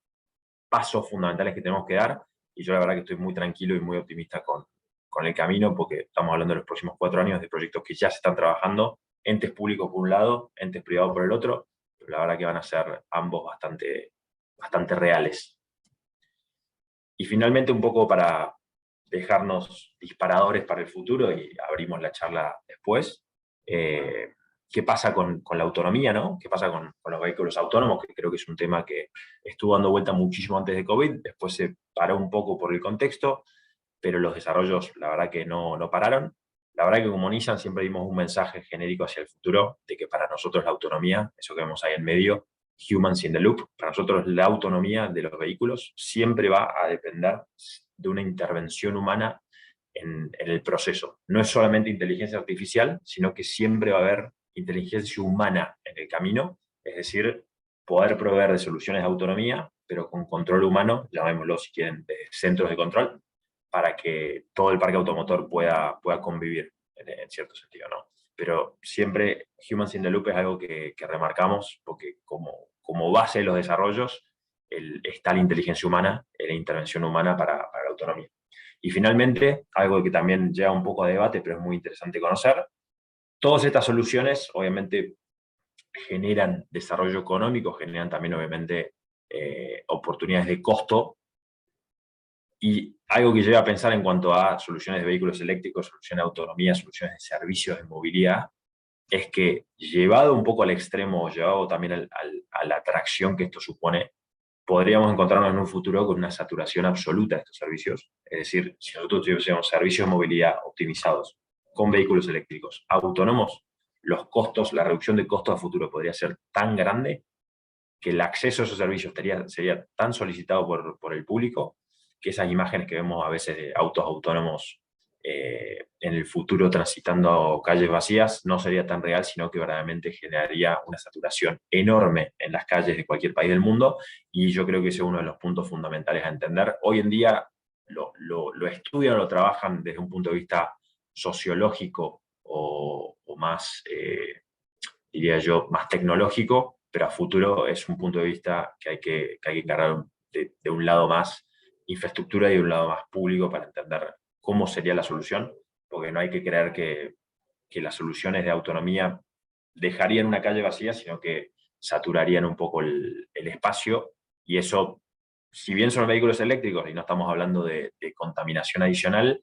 pasos fundamentales que tenemos que dar, y yo la verdad que estoy muy tranquilo y muy optimista con el camino, porque estamos hablando de los próximos 4 años de proyectos que ya se están trabajando, entes públicos por un lado, entes privados por el otro, pero la verdad que van a ser ambos bastante reales. Y finalmente, un poco para dejarnos disparadores para el futuro, y abrimos la charla después, ¿qué pasa con la autonomía, ¿no? ¿Qué pasa con los vehículos autónomos? Que creo que es un tema que estuvo dando vuelta muchísimo antes de COVID, después se paró un poco por el contexto, pero los desarrollos, la verdad que no pararon. La verdad que como Nissan siempre dimos un mensaje genérico hacia el futuro, de que para nosotros la autonomía, eso que vemos ahí en medio, humans in the loop, para nosotros la autonomía de los vehículos siempre va a depender de una intervención humana en el proceso. No es solamente inteligencia artificial, sino que siempre va a haber inteligencia humana en el camino, es decir, poder proveer de soluciones de autonomía, pero con control humano, llamémoslo si quieren, de centros de control, para que todo el parque automotor pueda convivir en cierto sentido, ¿no? Pero siempre Humans in the Loop es algo que remarcamos, porque como base de los desarrollos está la inteligencia humana, la intervención humana para la autonomía. Y finalmente, algo que también lleva un poco a debate, pero es muy interesante conocer, todas estas soluciones obviamente generan desarrollo económico, generan también obviamente oportunidades de costo, y algo que lleva a pensar en cuanto a soluciones de vehículos eléctricos, soluciones de autonomía, soluciones de servicios de movilidad, es que llevado un poco al extremo, llevado también a la atracción que esto supone, podríamos encontrarnos en un futuro con una saturación absoluta de estos servicios. Es decir, si nosotros tuviésemos servicios de movilidad optimizados con vehículos eléctricos autónomos, los costos, la reducción de costos a futuro podría ser tan grande que el acceso a esos servicios sería tan solicitado por el público, que esas imágenes que vemos a veces de autos autónomos en el futuro transitando calles vacías no sería tan real, sino que verdaderamente generaría una saturación enorme en las calles de cualquier país del mundo, y yo creo que ese es uno de los puntos fundamentales a entender. Hoy en día lo estudian o lo trabajan desde un punto de vista sociológico o más, diría yo, más tecnológico, pero a futuro es un punto de vista que hay que encarar de un lado más infraestructura y de un lado más público para entender cómo sería la solución, porque no hay que creer que las soluciones de autonomía dejarían una calle vacía, sino que saturarían un poco el espacio, y eso, si bien son vehículos eléctricos y no estamos hablando de contaminación adicional,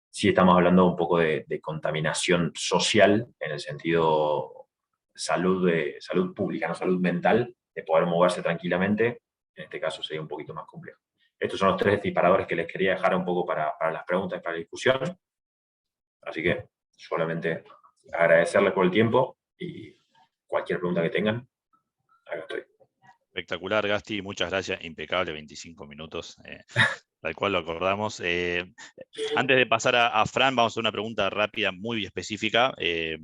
sí estamos hablando un poco de contaminación social, en el sentido salud pública, no salud mental, de poder moverse tranquilamente. En este caso sería un poquito más complejo. Estos son los 3 disparadores que les quería dejar un poco para las preguntas y para la discusión. Así que solamente agradecerles por el tiempo, y cualquier pregunta que tengan, acá estoy. Espectacular, Gasti, muchas gracias, impecable, 25 minutos, tal cual lo acordamos. Antes de pasar a Fran, vamos a hacer una pregunta rápida, muy específica, que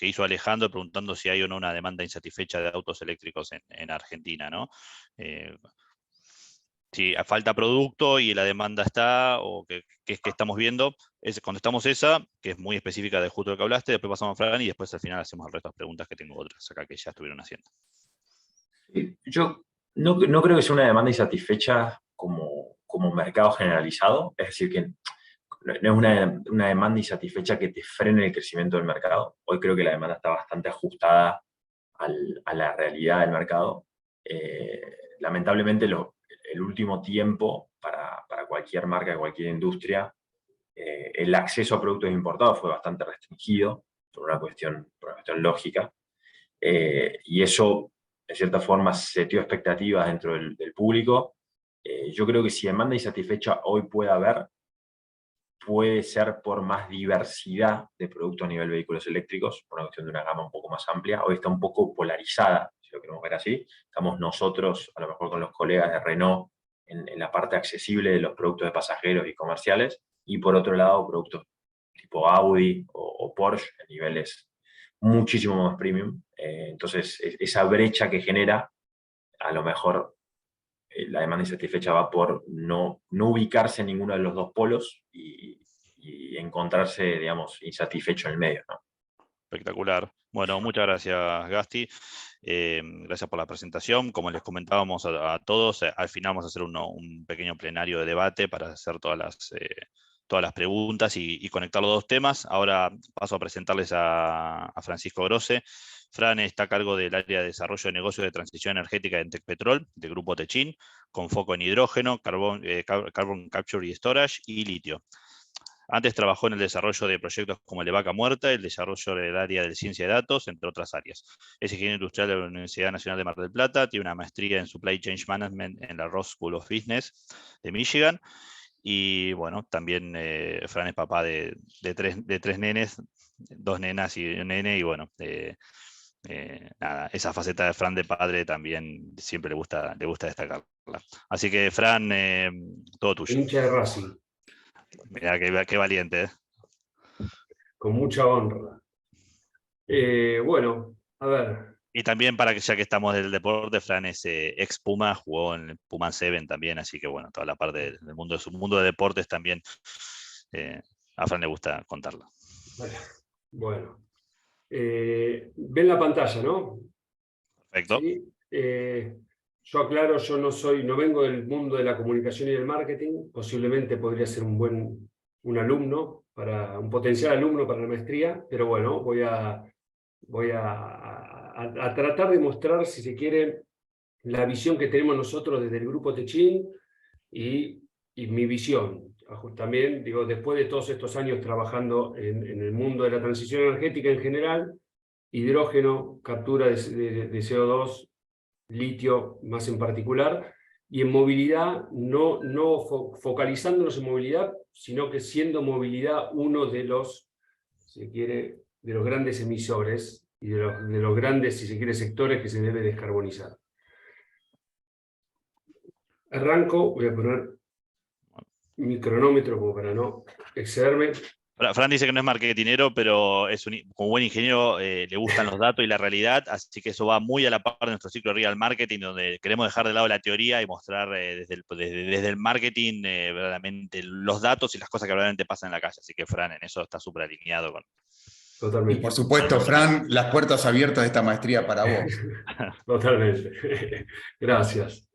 hizo Alejandro preguntando si hay o no una demanda insatisfecha de autos eléctricos en Argentina, ¿no? Si falta producto y la demanda está, o que estamos viendo, contestamos esa, que es muy específica de justo lo que hablaste, después pasamos a Fran y después al final hacemos el resto de las preguntas, que tengo otras acá que ya estuvieron haciendo. Yo no creo que sea una demanda insatisfecha como mercado generalizado, es decir, que no es una demanda insatisfecha que te frene el crecimiento del mercado. Hoy creo que la demanda está bastante ajustada a la realidad del mercado. Lamentablemente, el último tiempo para cualquier marca, cualquier industria, el acceso a productos importados fue bastante restringido por una cuestión lógica, y eso, de cierta forma, seteó expectativas dentro del público. Yo creo que si demanda insatisfecha hoy puede ser por más diversidad de productos a nivel de vehículos eléctricos, por una cuestión de una gama un poco más amplia. Hoy está un poco polarizada, si lo queremos ver así. Estamos nosotros, a lo mejor con los colegas de Renault, en la parte accesible de los productos de pasajeros y comerciales, y por otro lado, productos tipo Audi o Porsche en niveles muchísimo más premium. Entonces, esa brecha que genera, a lo mejor la demanda insatisfecha va por no ubicarse en ninguno de los dos polos y encontrarse, digamos, insatisfecho en el medio, ¿no? Espectacular. Bueno, muchas gracias, Gasti. Gracias por la presentación. Como les comentábamos a todos, al final vamos a hacer un pequeño plenario de debate para hacer todas las preguntas y conectar los dos temas. Ahora paso a presentarles a Francisco Grosse. Fran está a cargo del área de desarrollo de negocios de transición energética en Tecpetrol, del grupo Techin, con foco en hidrógeno, carbon capture y storage y litio. Antes trabajó en el desarrollo de proyectos como el de Vaca Muerta, el desarrollo del área de ciencia de datos, entre otras áreas. Es ingeniero industrial de la Universidad Nacional de Mar del Plata, tiene una maestría en Supply Chain Management en la Ross School of Business de Michigan. Y bueno, también Fran es papá de tres nenes, 2 nenas y un nene, y bueno, nada, esa faceta de Fran de padre también siempre le gusta destacarla. Así que Fran, todo tuyo. Hincha de Racing. Mirá, qué valiente, ¿eh? Con mucha honra. Bueno, a ver. Y también para que ya que estamos del deporte, Fran es ex Puma, jugó en el Puma 7 también, así que bueno, toda la parte del mundo de su mundo de deportes también a Fran le gusta contarla. Bueno. Ven la pantalla, ¿no? Perfecto. ¿Sí? Yo aclaro, yo no vengo del mundo de la comunicación y del marketing, posiblemente podría ser un potencial alumno para la maestría, pero bueno, voy a tratar de mostrar, si se quiere, la visión que tenemos nosotros desde el grupo Techin y mi visión. También, digo, después de todos estos años trabajando en el mundo de la transición energética en general, hidrógeno, captura de CO2, litio más en particular, y en movilidad, no focalizándonos en movilidad, sino que siendo movilidad uno de los, si se quiere, de los grandes emisores y de los grandes, si se quiere, sectores que se debe descarbonizar. Arranco, voy a poner mi cronómetro como para no excederme. Fran dice que no es marketinero, pero como buen ingeniero le gustan los datos y la realidad, así que eso va muy a la par de nuestro ciclo de Real Marketing, donde queremos dejar de lado la teoría y mostrar desde el marketing verdaderamente los datos y las cosas que verdaderamente pasan en la calle. Así que Fran en eso está súper alineado con... Y por supuesto, Fran, las puertas abiertas de esta maestría para vos. Totalmente. Gracias.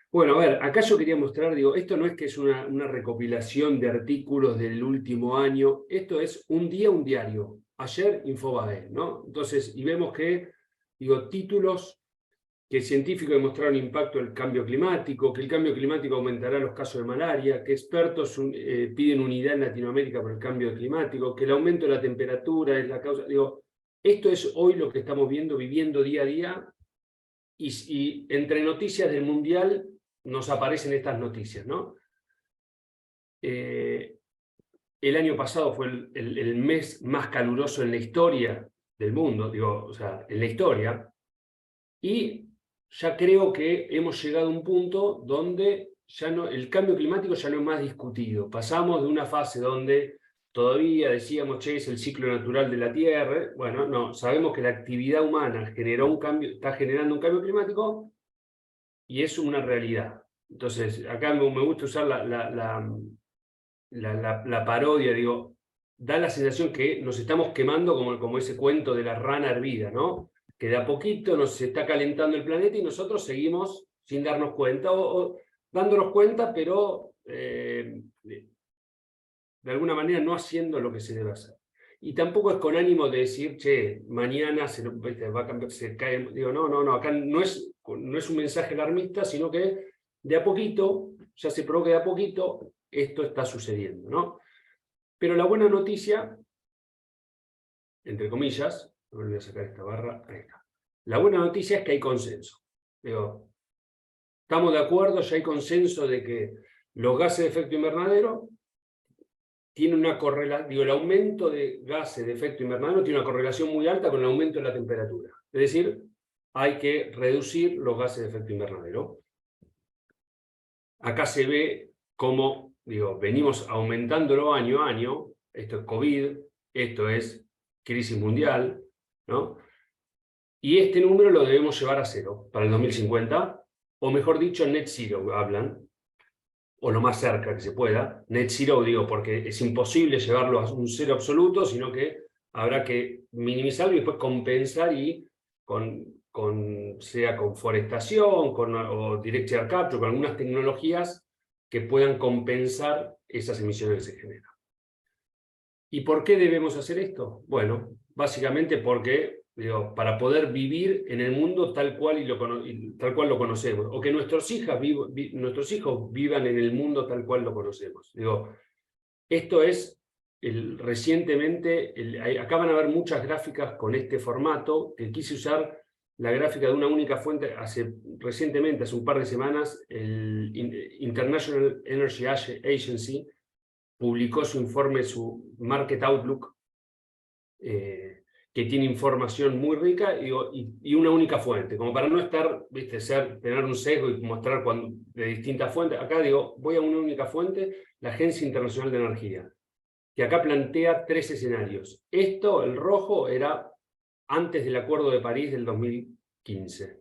Bueno, a ver, acá yo quería mostrar, digo, esto no es que es una recopilación de artículos del último año, esto es un diario. Ayer Infobae, ¿no? Entonces, y vemos que, digo, títulos que científicos demostraron impacto del cambio climático, que el cambio climático aumentará los casos de malaria, que expertos piden unidad en Latinoamérica por el cambio climático, que el aumento de la temperatura es la causa. Digo, esto es hoy lo que estamos viviendo día a día, y entre noticias del Mundial nos aparecen estas noticias, ¿no? El año pasado fue el mes más caluroso en la historia del mundo, digo, o sea, en la historia, y ya creo que hemos llegado a un punto donde ya no, el cambio climático ya no es más discutido. Pasamos de una fase donde todavía decíamos, che, es el ciclo natural de la Tierra. Bueno, no, sabemos que la actividad humana generó un cambio, está generando un cambio climático y es una realidad. Entonces, acá me gusta usar la parodia, digo, da la sensación que nos estamos quemando como ese cuento de la rana hervida, ¿no? Que de a poquito nos está calentando el planeta y nosotros seguimos sin darnos cuenta, o dándonos cuenta, pero de alguna manera no haciendo lo que se debe hacer. Y tampoco es con ánimo de decir, che, mañana va a cambiar, se cae. Digo, no, acá no es un mensaje alarmista, sino que de a poquito, ya se probó que de a poquito esto está sucediendo, ¿no? Pero la buena noticia, entre comillas, no me voy a sacar esta barra, ahí está. La buena noticia es que hay consenso. Digo, estamos de acuerdo, ya hay consenso de que los gases de efecto invernadero tienen una correlación, digo, el aumento de gases de efecto invernadero tiene una correlación muy alta con el aumento de la temperatura. Es decir, hay que reducir los gases de efecto invernadero. Acá se ve cómo, digo, venimos aumentándolo año a año. Esto es COVID, esto es crisis mundial, ¿no? Y este número lo debemos llevar a cero para el 2050, o mejor dicho, net zero hablan, o lo más cerca que se pueda. Net zero digo porque es imposible llevarlo a un cero absoluto, sino que habrá que minimizarlo y después compensar, y sea con forestación, o direct air capture, con algunas tecnologías que puedan compensar esas emisiones que se generan. ¿Y por qué debemos hacer esto? Bueno, básicamente porque, digo, para poder vivir en el mundo tal cual lo conocemos, o que nuestros hijos vivan en el mundo tal cual lo conocemos. Digo, esto es recientemente, acá van a ver muchas gráficas con este formato, que quise usar la gráfica de una única fuente. Recientemente, hace un par de semanas, el International Energy Agency publicó su informe, su Market Outlook, que tiene información muy rica y una única fuente, como para no estar, tener un sesgo y mostrar de distintas fuentes. Acá digo, voy a una única fuente, la Agencia Internacional de Energía, que acá plantea 3 escenarios. Esto, el rojo, era antes del Acuerdo de París del 2015.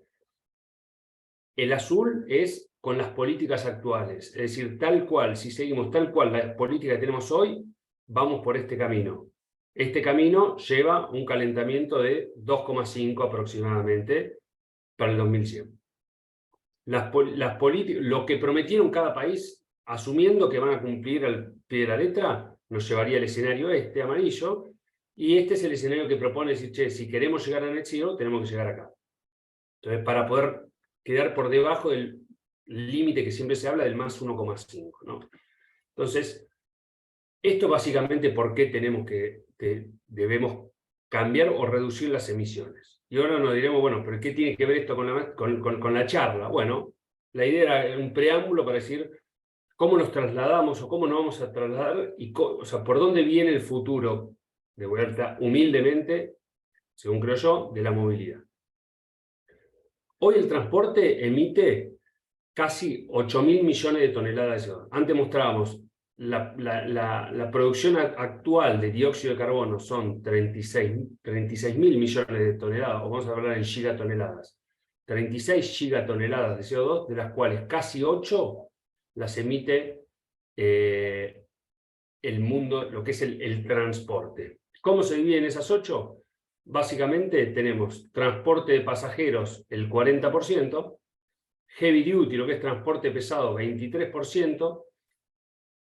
El azul es con las políticas actuales, es decir, tal cual, si seguimos tal cual la política que tenemos hoy, vamos por este camino. Este camino lleva un calentamiento de 2,5 aproximadamente para el 2100. Lo que prometieron cada país, asumiendo que van a cumplir al pie de la letra, nos llevaría al escenario amarillo, y este es el escenario que propone decir, che, si queremos llegar a net zero, tenemos que llegar acá. Entonces, para poder quedar por debajo del límite que siempre se habla del más 1,5, ¿no? Entonces, esto básicamente por qué debemos cambiar o reducir las emisiones. Y ahora nos diremos, bueno, pero ¿qué tiene que ver esto con la charla? Bueno, la idea era un preámbulo para decir cómo nos trasladamos o cómo nos vamos a trasladar, o sea, por dónde viene el futuro, de vuelta, humildemente, según creo yo, de la movilidad. Hoy el transporte emite casi 8.000 millones de toneladas de CO2. Antes mostrábamos la producción actual de dióxido de carbono son 36.000 millones de toneladas, o vamos a hablar en gigatoneladas, 36 gigatoneladas de CO2, de las cuales casi 8 las emite el mundo, lo que es el transporte. ¿Cómo se dividen esas 8? Básicamente tenemos transporte de pasajeros el 40%, heavy duty, lo que es transporte pesado, 23%,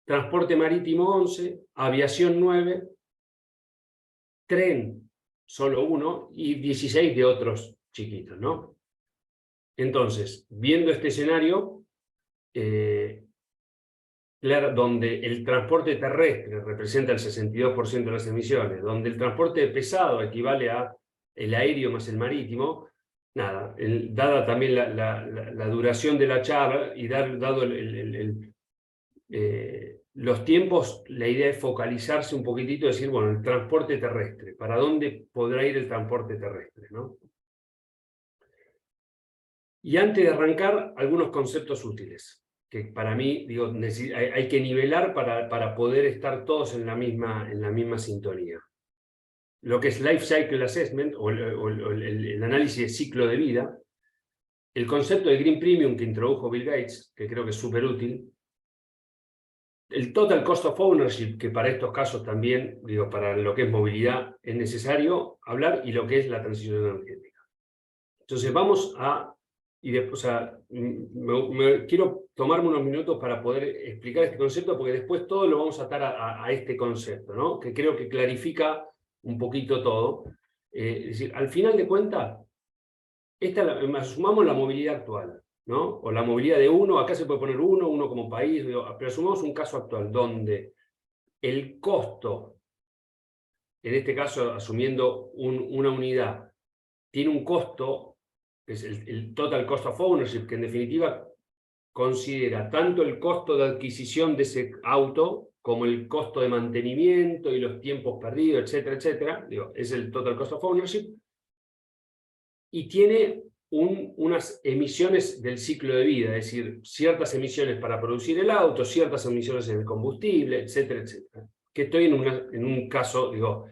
transporte marítimo 11%, aviación 9%, tren solo 1% y 16% de otros chiquitos, ¿no? Entonces, viendo este escenario, donde el transporte terrestre representa el 62% de las emisiones, donde el transporte pesado equivale a el aéreo más el marítimo, nada, dada también la duración de la charla y dado los tiempos, la idea es focalizarse un poquitito y decir, bueno, el transporte terrestre, ¿para dónde podrá ir el transporte terrestre, ¿no? Y antes de arrancar, algunos conceptos útiles, que para mí, digo, hay que nivelar para poder estar todos en la misma sintonía. Lo que es Life Cycle Assessment, o el análisis de ciclo de vida, el concepto de Green Premium que introdujo Bill Gates, que creo que es súper útil, el Total Cost of Ownership, que para estos casos también, digo, para lo que es movilidad, es necesario hablar, y lo que es la transición energética. Entonces vamos a... o sea, quiero tomarme unos minutos para poder explicar este concepto, porque después todo lo vamos a atar a este concepto, ¿no? Que creo que clarifica un poquito todo. Es decir, al final de cuentas, asumamos la movilidad actual, ¿no? O la movilidad de uno, acá se puede poner uno como país, pero asumamos un caso actual donde el costo, en este caso asumiendo una unidad, tiene un costo, que es el Total Cost of Ownership, que en definitiva considera tanto el costo de adquisición de ese auto como el costo de mantenimiento y los tiempos perdidos, etcétera, etcétera. Digo, es el Total Cost of Ownership. Y tiene unas emisiones del ciclo de vida, es decir, ciertas emisiones para producir el auto, ciertas emisiones en el combustible, etcétera, etcétera. Que estoy en un caso, digo,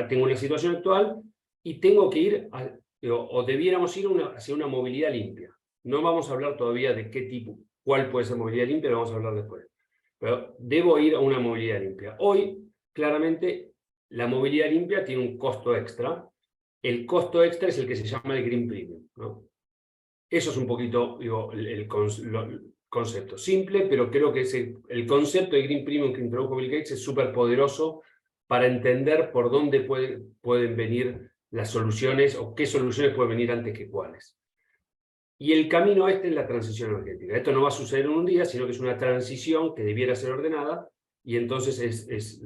tengo una situación actual y tengo que ir, o debiéramos ir hacia una movilidad limpia. No vamos a hablar todavía de qué tipo, cuál puede ser movilidad limpia, lo vamos a hablar después. Pero debo ir a una movilidad limpia. Hoy, claramente, la movilidad limpia tiene un costo extra. El costo extra es el que se llama el Green Premium, ¿no? Eso es un poquito, digo, el concepto simple, pero creo que el concepto de Green Premium que introdujo Bill Gates es súper poderoso para entender por dónde pueden venir las soluciones, o qué soluciones pueden venir antes que cuáles. Y el camino es la transición energética. Esto no va a suceder en un día, sino que es una transición que debiera ser ordenada, y entonces es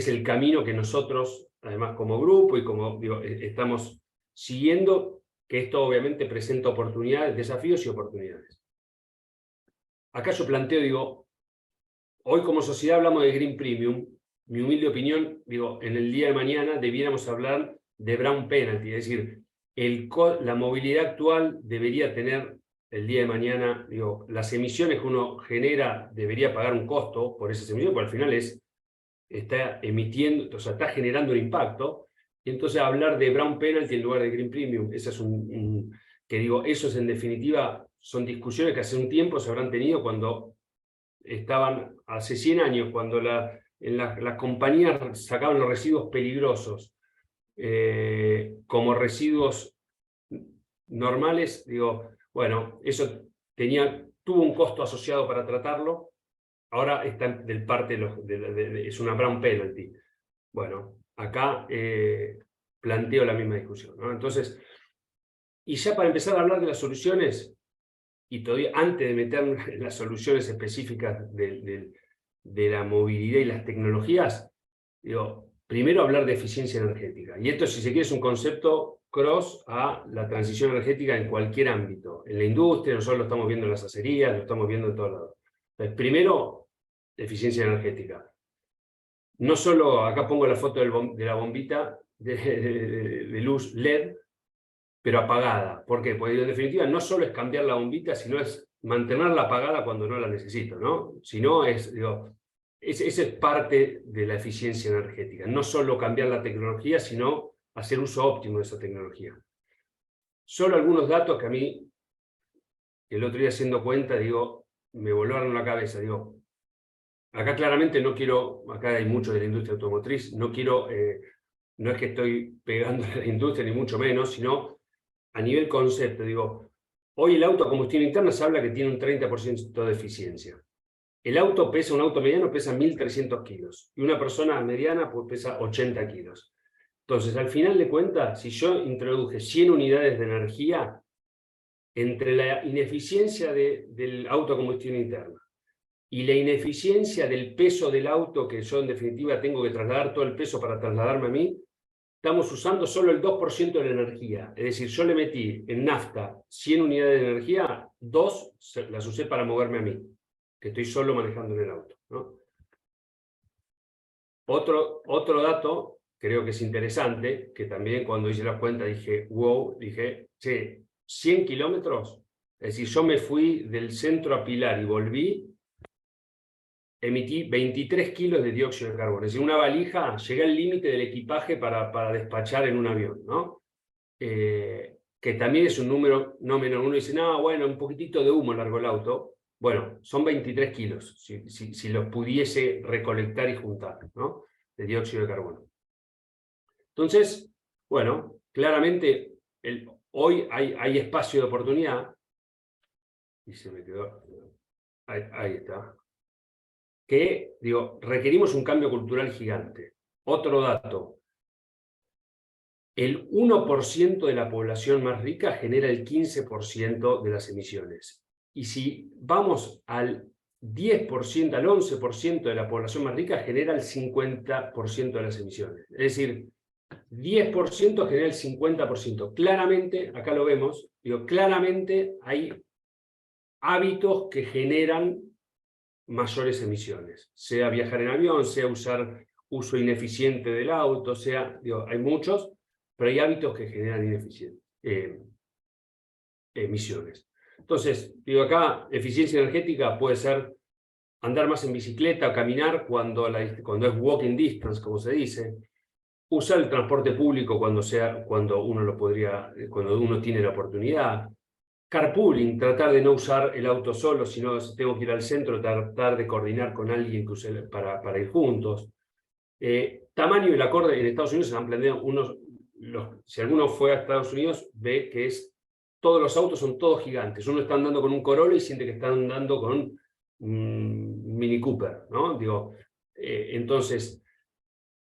el camino que nosotros, además como grupo y como digo, estamos siguiendo, que esto obviamente presenta oportunidades, desafíos y oportunidades. Acá yo planteo, digo, hoy como sociedad hablamos de Green Premium. Mi humilde opinión, digo, en el día de mañana debiéramos hablar de Brown Penalty, es decir, la movilidad actual debería tener el día de mañana, digo, las emisiones que uno genera debería pagar un costo por esas emisiones, porque al final está emitiendo, o sea, está generando un impacto, y entonces hablar de Brown Penalty en lugar de Green Premium, ese es que digo, eso es en definitiva, son discusiones que hace un tiempo se habrán tenido cuando estaban, hace 100 años, cuando las compañías sacaban los residuos peligrosos como residuos normales, digo, bueno, eso tuvo un costo asociado para tratarlo, ahora está del parte es una Brown Penalty. Bueno, acá planteo la misma discusión, ¿no? Entonces, y ya para empezar a hablar de las soluciones, y todavía antes de meternos en las soluciones específicas de la movilidad y las tecnologías, digo, primero hablar de eficiencia energética. Y esto, si se quiere, es un concepto cross a la transición energética en cualquier ámbito. En la industria, nosotros lo estamos viendo en las acerías, lo estamos viendo en todos lados. Entonces, primero, eficiencia energética. No solo, acá pongo la foto de la bombita de luz LED, pero apagada. ¿Por qué? Porque en definitiva no solo es cambiar la bombita, sino es mantenerla apagada cuando no la necesito, ¿no? Si no, esa es parte de la eficiencia energética. No solo cambiar la tecnología, sino hacer uso óptimo de esa tecnología. Solo algunos datos que a mí, el otro día haciendo cuenta, me volaron la cabeza. Acá claramente no quiero, acá hay mucho de la industria automotriz, no quiero, no es que estoy pegando a la industria, ni mucho menos, sino a nivel concepto. Hoy el auto a combustión interna se habla que tiene un 30% de eficiencia. Un auto mediano pesa 1.300 kilos, y una persona mediana pues pesa 80 kilos. Entonces, al final de cuentas, si yo introduje 100 unidades de energía, entre la ineficiencia del auto a combustión interna y la ineficiencia del peso del auto, que yo en definitiva tengo que trasladar todo el peso para trasladarme a mí, estamos usando solo el 2% de la energía. Es decir, yo le metí en nafta 100 unidades de energía, 2 las usé para moverme a mí, que estoy solo manejando en el auto, ¿no? Otro dato, creo que es interesante, que también cuando hice la cuenta dije, wow, che, 100 kilómetros, es decir, yo me fui del centro a Pilar y volví, emití 23 kilos de dióxido de carbono. Es decir, una valija, llegué al límite del equipaje para despachar en un avión, ¿no? Que también es un número no menor. Uno dice, no, bueno, un poquitito de humo largo el auto. Bueno, son 23 kilos, si los pudiese recolectar y juntar, ¿no? De dióxido de carbono. Entonces, bueno, claramente hoy hay espacio de oportunidad. Y se me quedó. Ahí está. Que, requerimos un cambio cultural gigante. Otro dato. El 1% de la población más rica genera el 15% de las emisiones. Y si vamos al 10%, al 11% de la población más rica, genera el 50% de las emisiones. Es decir, 10% genera el 50%. Claramente, acá lo vemos, claramente hay hábitos que generan mayores emisiones. Sea viajar en avión, sea usar uso ineficiente del auto, hay muchos, pero hay hábitos que generan emisiones. Entonces, acá, eficiencia energética puede ser andar más en bicicleta, caminar cuando es walking distance, como se dice, usar el transporte público cuando uno tiene la oportunidad, carpooling, tratar de no usar el auto solo, sino si tengo que ir al centro, tratar de coordinar con alguien que use para ir juntos. Tamaño y el acorde en Estados Unidos se han planteado si alguno fue a Estados Unidos, ve que todos los autos son todos gigantes. Uno está andando con un Corolla y siente que está andando con un Mini Cooper, ¿no? Entonces,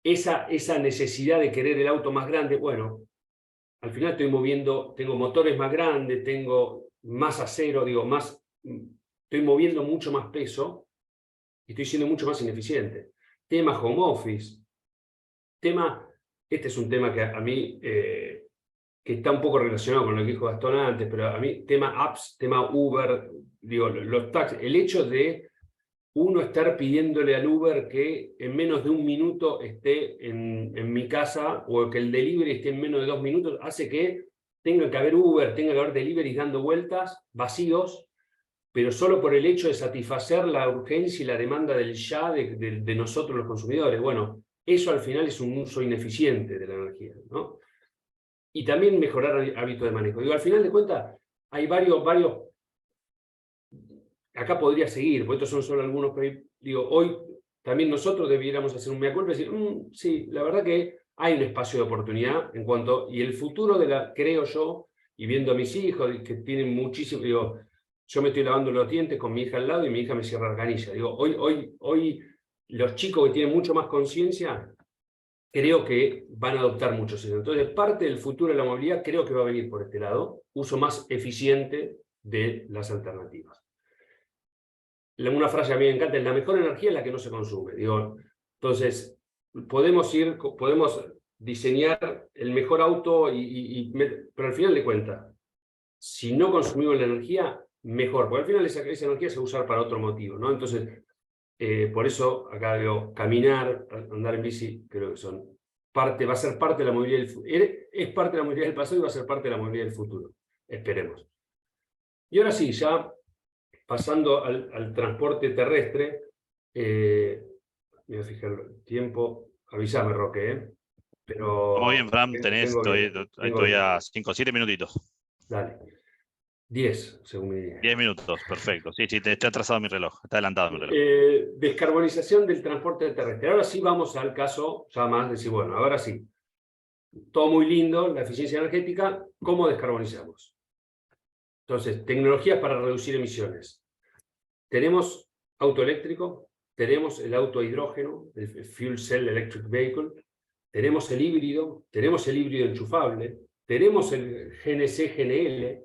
esa necesidad de querer el auto más grande, bueno, al final tengo motores más grandes, tengo más acero, estoy moviendo mucho más peso y estoy siendo mucho más ineficiente. Tema home office, este es un tema que a mí, que está un poco relacionado con lo que dijo Gastón antes, pero a mí, tema apps, tema Uber, los taxis, el hecho de uno estar pidiéndole al Uber que en menos de un minuto esté en mi casa, o que el delivery esté en menos de 2 minutos, hace que tenga que haber Uber, tenga que haber deliveries dando vueltas, vacíos, pero solo por el hecho de satisfacer la urgencia y la demanda del ya de nosotros los consumidores. Bueno, eso al final es un uso ineficiente de la energía, ¿no? Y también mejorar hábitos de manejo. Al final de cuentas, hay varios. Acá podría seguir, porque estos son solo algunos, pero hoy también nosotros debiéramos hacer un mea culpa y decir, sí, la verdad que hay un espacio de oportunidad y el futuro creo yo, y viendo a mis hijos que tienen muchísimo, yo me estoy lavando los dientes con mi hija al lado y mi hija me cierra la canilla. Hoy los chicos que tienen mucho más conciencia, creo que van a adoptar muchos. Entonces, parte del futuro de la movilidad creo que va a venir por este lado, uso más eficiente de las alternativas. Una frase que a mí me encanta es: la mejor energía es la que no se consume. Entonces, podemos diseñar el mejor auto, pero al final de cuentas, si no consumimos la energía, mejor, porque al final esa energía se va a usar para otro motivo, ¿no? Entonces, por eso acá caminar, andar en bici, creo que va a ser parte de la movilidad es parte de la movilidad del pasado y va a ser parte de la movilidad del futuro. Esperemos. Y ahora sí, ya pasando al transporte terrestre, me voy a fijar el tiempo, avísame, Roque, pero Muy bien, Fran, estoy a 5 o 7 minutitos. Dale. 10, según mi idea. 10 minutos, perfecto. Sí, está atrasado mi reloj, está adelantado mi reloj. Descarbonización del transporte terrestre. Ahora sí vamos al caso, ya más, decir, bueno, ahora sí. Todo muy lindo, la eficiencia energética, ¿cómo descarbonizamos? Entonces, tecnologías para reducir emisiones. Tenemos auto eléctrico, tenemos el auto a hidrógeno, el Fuel Cell Electric Vehicle, tenemos el híbrido enchufable, tenemos el GNC-GNL,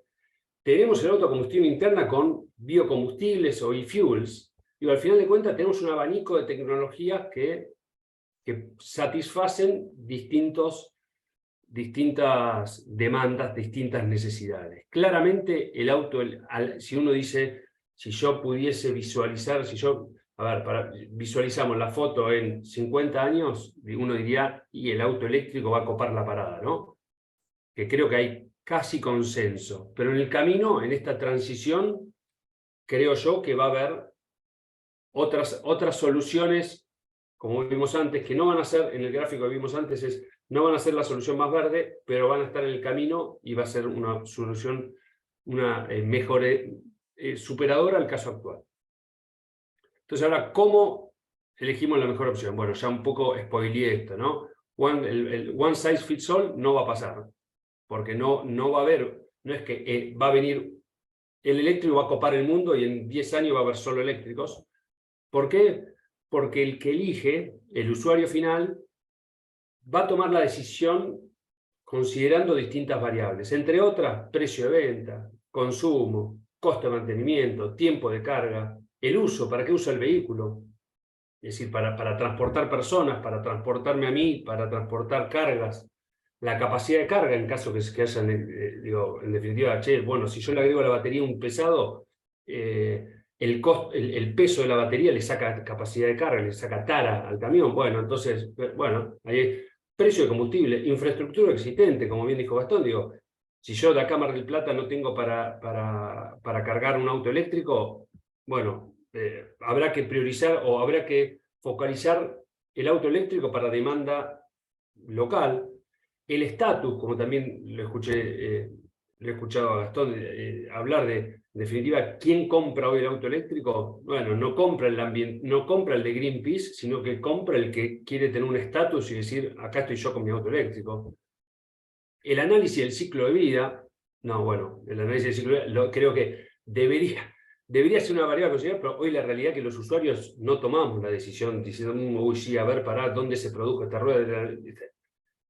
tenemos el auto a combustión interna con biocombustibles o e-fuels. Y al final de cuentas tenemos un abanico de tecnologías que satisfacen distintas demandas, distintas necesidades. Claramente el auto, si uno dice, si yo pudiese visualizar, visualizamos la foto en 50 años, uno diría, y el auto eléctrico va a copar la parada, ¿no? Que creo que hay casi consenso. Pero en el camino, en esta transición, creo yo que va a haber otras soluciones, como vimos antes, que no van a ser, en el gráfico que vimos antes, no van a ser la solución más verde, pero van a estar en el camino y va a ser una solución, mejor, superadora al caso actual. Entonces ahora, ¿cómo elegimos la mejor opción? Bueno, ya un poco spoileé esto, ¿no? El one size fits all no va a pasar, porque no va a haber, no es que va a venir, el eléctrico va a copar el mundo y en 10 años va a haber solo eléctricos. ¿Por qué? Porque el que elige, el usuario final, va a tomar la decisión considerando distintas variables, entre otras, precio de venta, consumo, costo de mantenimiento, tiempo de carga, el uso, ¿para qué usa el vehículo? Es decir, para transportar personas, para transportarme a mí, para transportar cargas, la capacidad de carga, en caso que hayan, en definitiva, bueno, si yo le agrego a la batería un pesado, el peso de la batería le saca capacidad de carga, le saca tara al camión. Bueno, entonces, ahí hay precio de combustible, infraestructura existente, como bien dijo Gastón, si yo de acá a Mar del Plata no tengo para cargar un auto eléctrico, bueno, habrá que priorizar o habrá que focalizar el auto eléctrico para demanda local. El estatus, como también le he escuchado a Gastón hablar en definitiva, ¿quién compra hoy el auto eléctrico? Bueno, no compra el de Greenpeace, sino que compra el que quiere tener un estatus y decir, acá estoy yo con mi auto eléctrico. El análisis del ciclo de vida, el análisis del ciclo de vida, creo que debería ser una variable a considerar, pero hoy la realidad es que los usuarios no tomamos la decisión diciendo, uy, sí, a ver, pará, ¿dónde se produjo esta rueda?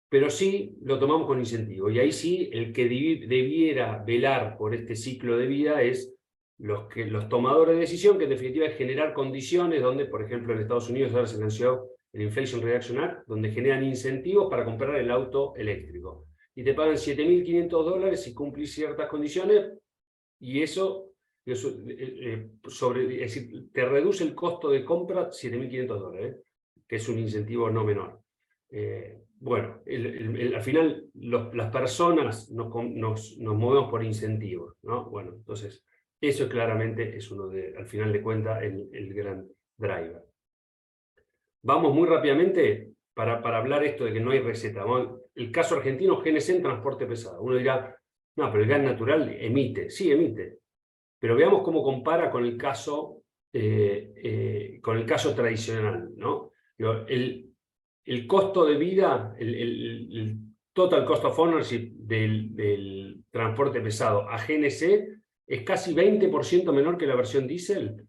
Pero sí lo tomamos con incentivo. Y ahí sí, el que debiera velar por este ciclo de vida es los tomadores de decisión, que en definitiva es generar condiciones donde, por ejemplo, en Estados Unidos ahora se lanzó el Inflation Reduction Act, donde generan incentivos para comprar el auto eléctrico. Y te pagan $7.500 si cumplís ciertas condiciones, y eso es decir, te reduce el costo de compra $7.500, que es un incentivo no menor. Bueno, al final las personas nos movemos por incentivos, ¿no? Bueno, entonces eso claramente es al final de cuentas, el gran driver. Vamos muy rápidamente para hablar esto de que no hay receta. El caso argentino, GNC en transporte pesado. Uno dirá, no, pero el gas natural emite. Sí, emite. Pero veamos cómo compara con el caso tradicional, ¿no? El costo de vida, el total cost of ownership del transporte pesado a GNC es casi 20% menor que la versión diésel.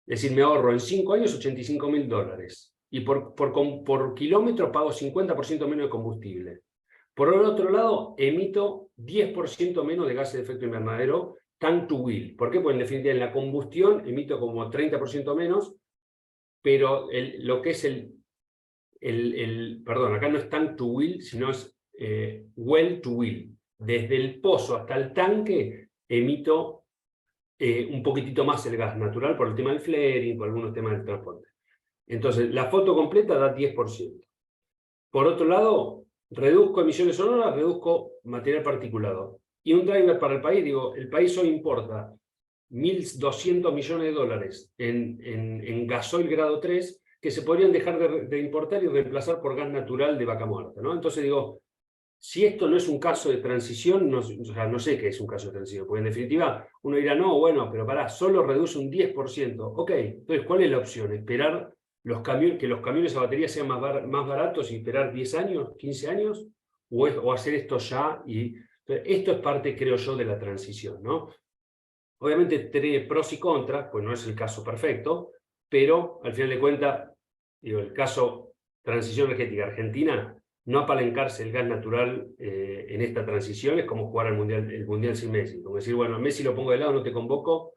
Es decir, me ahorro en 5 años $85.000. Y por kilómetro pago 50% menos de combustible. Por el otro lado, emito 10% menos de gases de efecto invernadero tank to wheel. ¿Por qué? Porque en definitiva en la combustión emito como 30% menos, pero lo que es perdón, acá no es tank to wheel, sino es well to wheel. Desde el pozo hasta el tanque emito un poquitito más el gas natural por el tema del flaring, por algunos temas del transporte. Entonces, la foto completa da 10%. Por otro lado, reduzco emisiones sonoras, reduzco material particulado. Y un driver para el país, el país hoy importa 1.200 millones de dólares en gasoil grado 3 que se podrían dejar de importar y reemplazar por gas natural de vaca muerta, ¿no? Entonces digo, si esto no es un caso de transición, no, o sea, no sé qué es un caso de transición, porque en definitiva uno dirá, no, bueno, pero pará, solo reduce un 10%. Ok, entonces, ¿cuál es la opción? ¿Esperar que los camiones a batería sean más baratos y esperar 10 años, 15 años? ¿O hacer esto ya? Esto es parte, creo yo, de la transición, ¿no? Obviamente tiene pros y contras, pues no es el caso perfecto, pero al final de cuentas, digo, el caso transición energética argentina, no apalancarse el gas natural en esta transición es como jugar el mundial sin Messi. Como decir, bueno, Messi lo pongo de lado, no te convoco,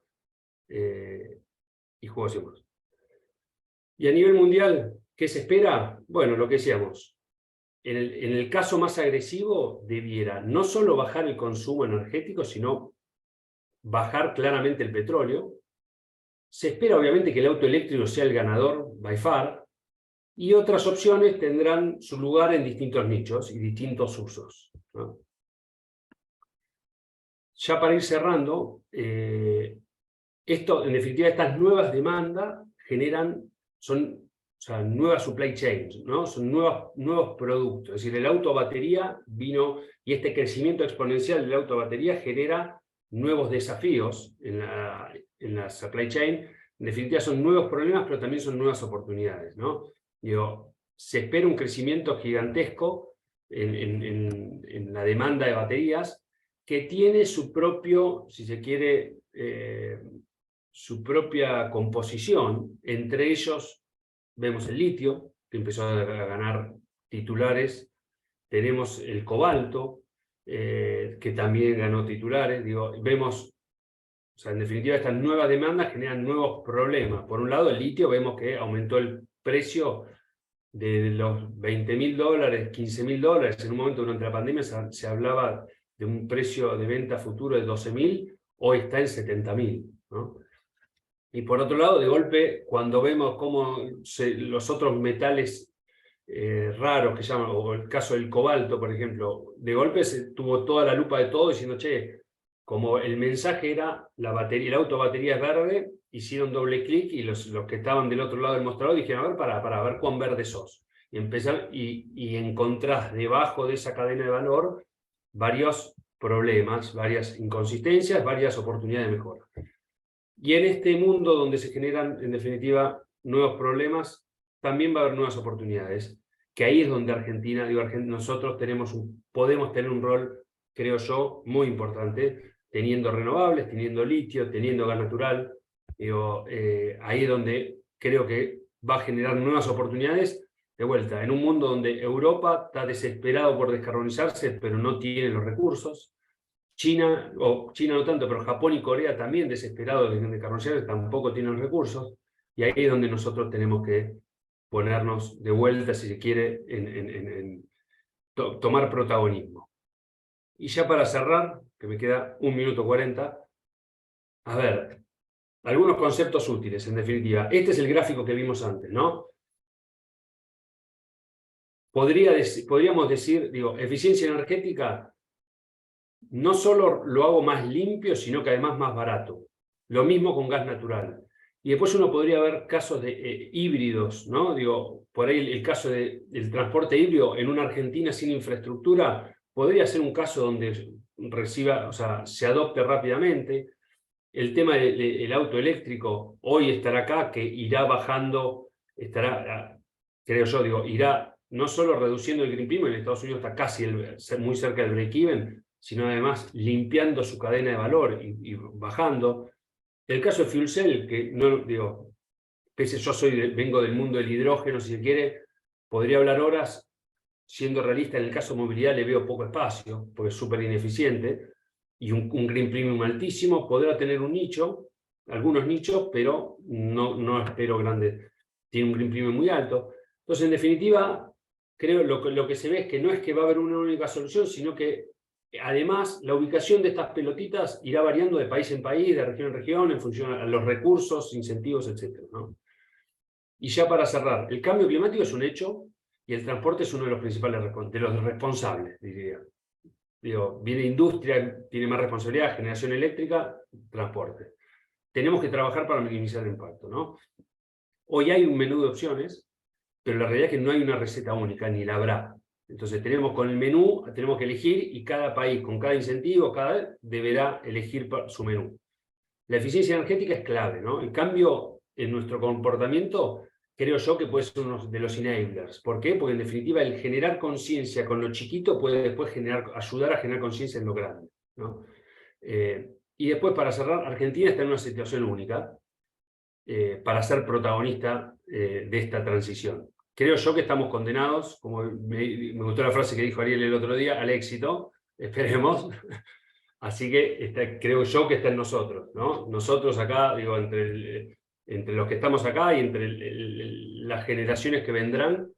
y juego sin más. Y a nivel mundial, ¿qué se espera? Bueno, lo que decíamos, en el caso más agresivo debiera no solo bajar el consumo energético, sino bajar claramente el petróleo. Se espera obviamente que el auto eléctrico sea el ganador by far, y otras opciones tendrán su lugar en distintos nichos y distintos usos, ¿no? Ya para ir cerrando, esto, en definitiva, estas nuevas demandas son nuevas supply chains, ¿no? Son nuevos productos. Es decir, el auto a batería vino, y este crecimiento exponencial del auto a batería genera nuevos desafíos en la supply chain. En definitiva, son nuevos problemas, pero también son nuevas oportunidades, ¿no? Digo, se espera un crecimiento gigantesco en la demanda de baterías, que tiene su propio, si se quiere, su propia composición. Entre ellos vemos el litio, que empezó a ganar titulares. Tenemos el cobalto, que también ganó titulares. Digo, vemos, o sea, en definitiva, estas nuevas demandas generan nuevos problemas. Por un lado, el litio, vemos que aumentó el precio de los $20.000, $15.000. En un momento durante la pandemia se hablaba de un precio de venta futuro de 12.000, hoy está en 70.000, ¿no? Y por otro lado, de golpe, cuando vemos cómo los otros metales raros que llaman, o el caso del cobalto, por ejemplo, de golpe se tuvo toda la lupa de todo diciendo, che, como el mensaje era la batería, el auto batería es verde, hicieron doble clic y los que estaban del otro lado del mostrador dijeron, a ver, para ver cuán verde sos. Y encontrás debajo de esa cadena de valor varios problemas, varias inconsistencias, varias oportunidades de mejora. Y en este mundo donde se generan, en definitiva, nuevos problemas, también va a haber nuevas oportunidades, que ahí es donde Argentina, nosotros podemos tener un rol, creo yo, muy importante, teniendo renovables, teniendo litio, teniendo gas natural. Ahí es donde creo que va a generar nuevas oportunidades. De vuelta, en un mundo donde Europa está desesperado por descarbonizarse, pero no tiene los recursos. China no tanto, pero Japón y Corea también desesperados de descarbonizarse, tampoco tienen recursos. Y ahí es donde nosotros tenemos que ponernos de vuelta, si se quiere, tomar protagonismo. Y ya para cerrar, que me queda 1 minuto 40, a ver, algunos conceptos útiles, en definitiva. Este es el gráfico que vimos antes, ¿no? Podríamos decir, eficiencia energética, no solo lo hago más limpio, sino que además más barato. Lo mismo con gas natural. Y después uno podría ver casos de híbridos, ¿no? Por ahí el caso del transporte híbrido en una Argentina sin infraestructura podría ser un caso donde se adopte rápidamente. El tema del auto eléctrico hoy estará acá, que irá bajando, creo yo, irá no solo reduciendo el green premium, en Estados Unidos está casi muy cerca del break-even, sino además limpiando su cadena de valor y bajando. El caso de Fuel Cell, que no pese yo vengo del mundo del hidrógeno, si se quiere, podría hablar horas. Siendo realista, en el caso de movilidad le veo poco espacio, porque es súper ineficiente, y un green premium altísimo. Podrá tener un nicho, algunos nichos, pero no espero grande. Tiene un green premium muy alto. Entonces, en definitiva, creo lo que se ve es que no es que va a haber una única solución, sino que además la ubicación de estas pelotitas irá variando de país en país, de región en región, en función a los recursos, incentivos, etc., ¿no? Y ya para cerrar, el cambio climático es un hecho y el transporte es uno de los principales responsables, diría. Viene industria, tiene más responsabilidad, generación eléctrica, transporte. tenemos que trabajar para minimizar el impacto, ¿no? Hoy hay un menú de opciones, pero la realidad es que no hay una receta única, ni la habrá. Entonces con el menú tenemos que elegir y cada país, con cada incentivo, deberá elegir su menú. La eficiencia energética es clave, ¿no? El cambio en nuestro comportamiento, creo yo que puede ser uno de los enablers. ¿Por qué? Porque en definitiva el generar conciencia con lo chiquito puede después ayudar a generar conciencia en lo grande, ¿no? Y después, para cerrar, Argentina está en una situación única para ser protagonista de esta transición. Creo yo que estamos condenados, como me gustó la frase que dijo Ariel el otro día, al éxito, esperemos. Así que creo yo que está en nosotros, ¿no? Nosotros acá, digo, entre los que estamos acá y entre las generaciones que vendrán,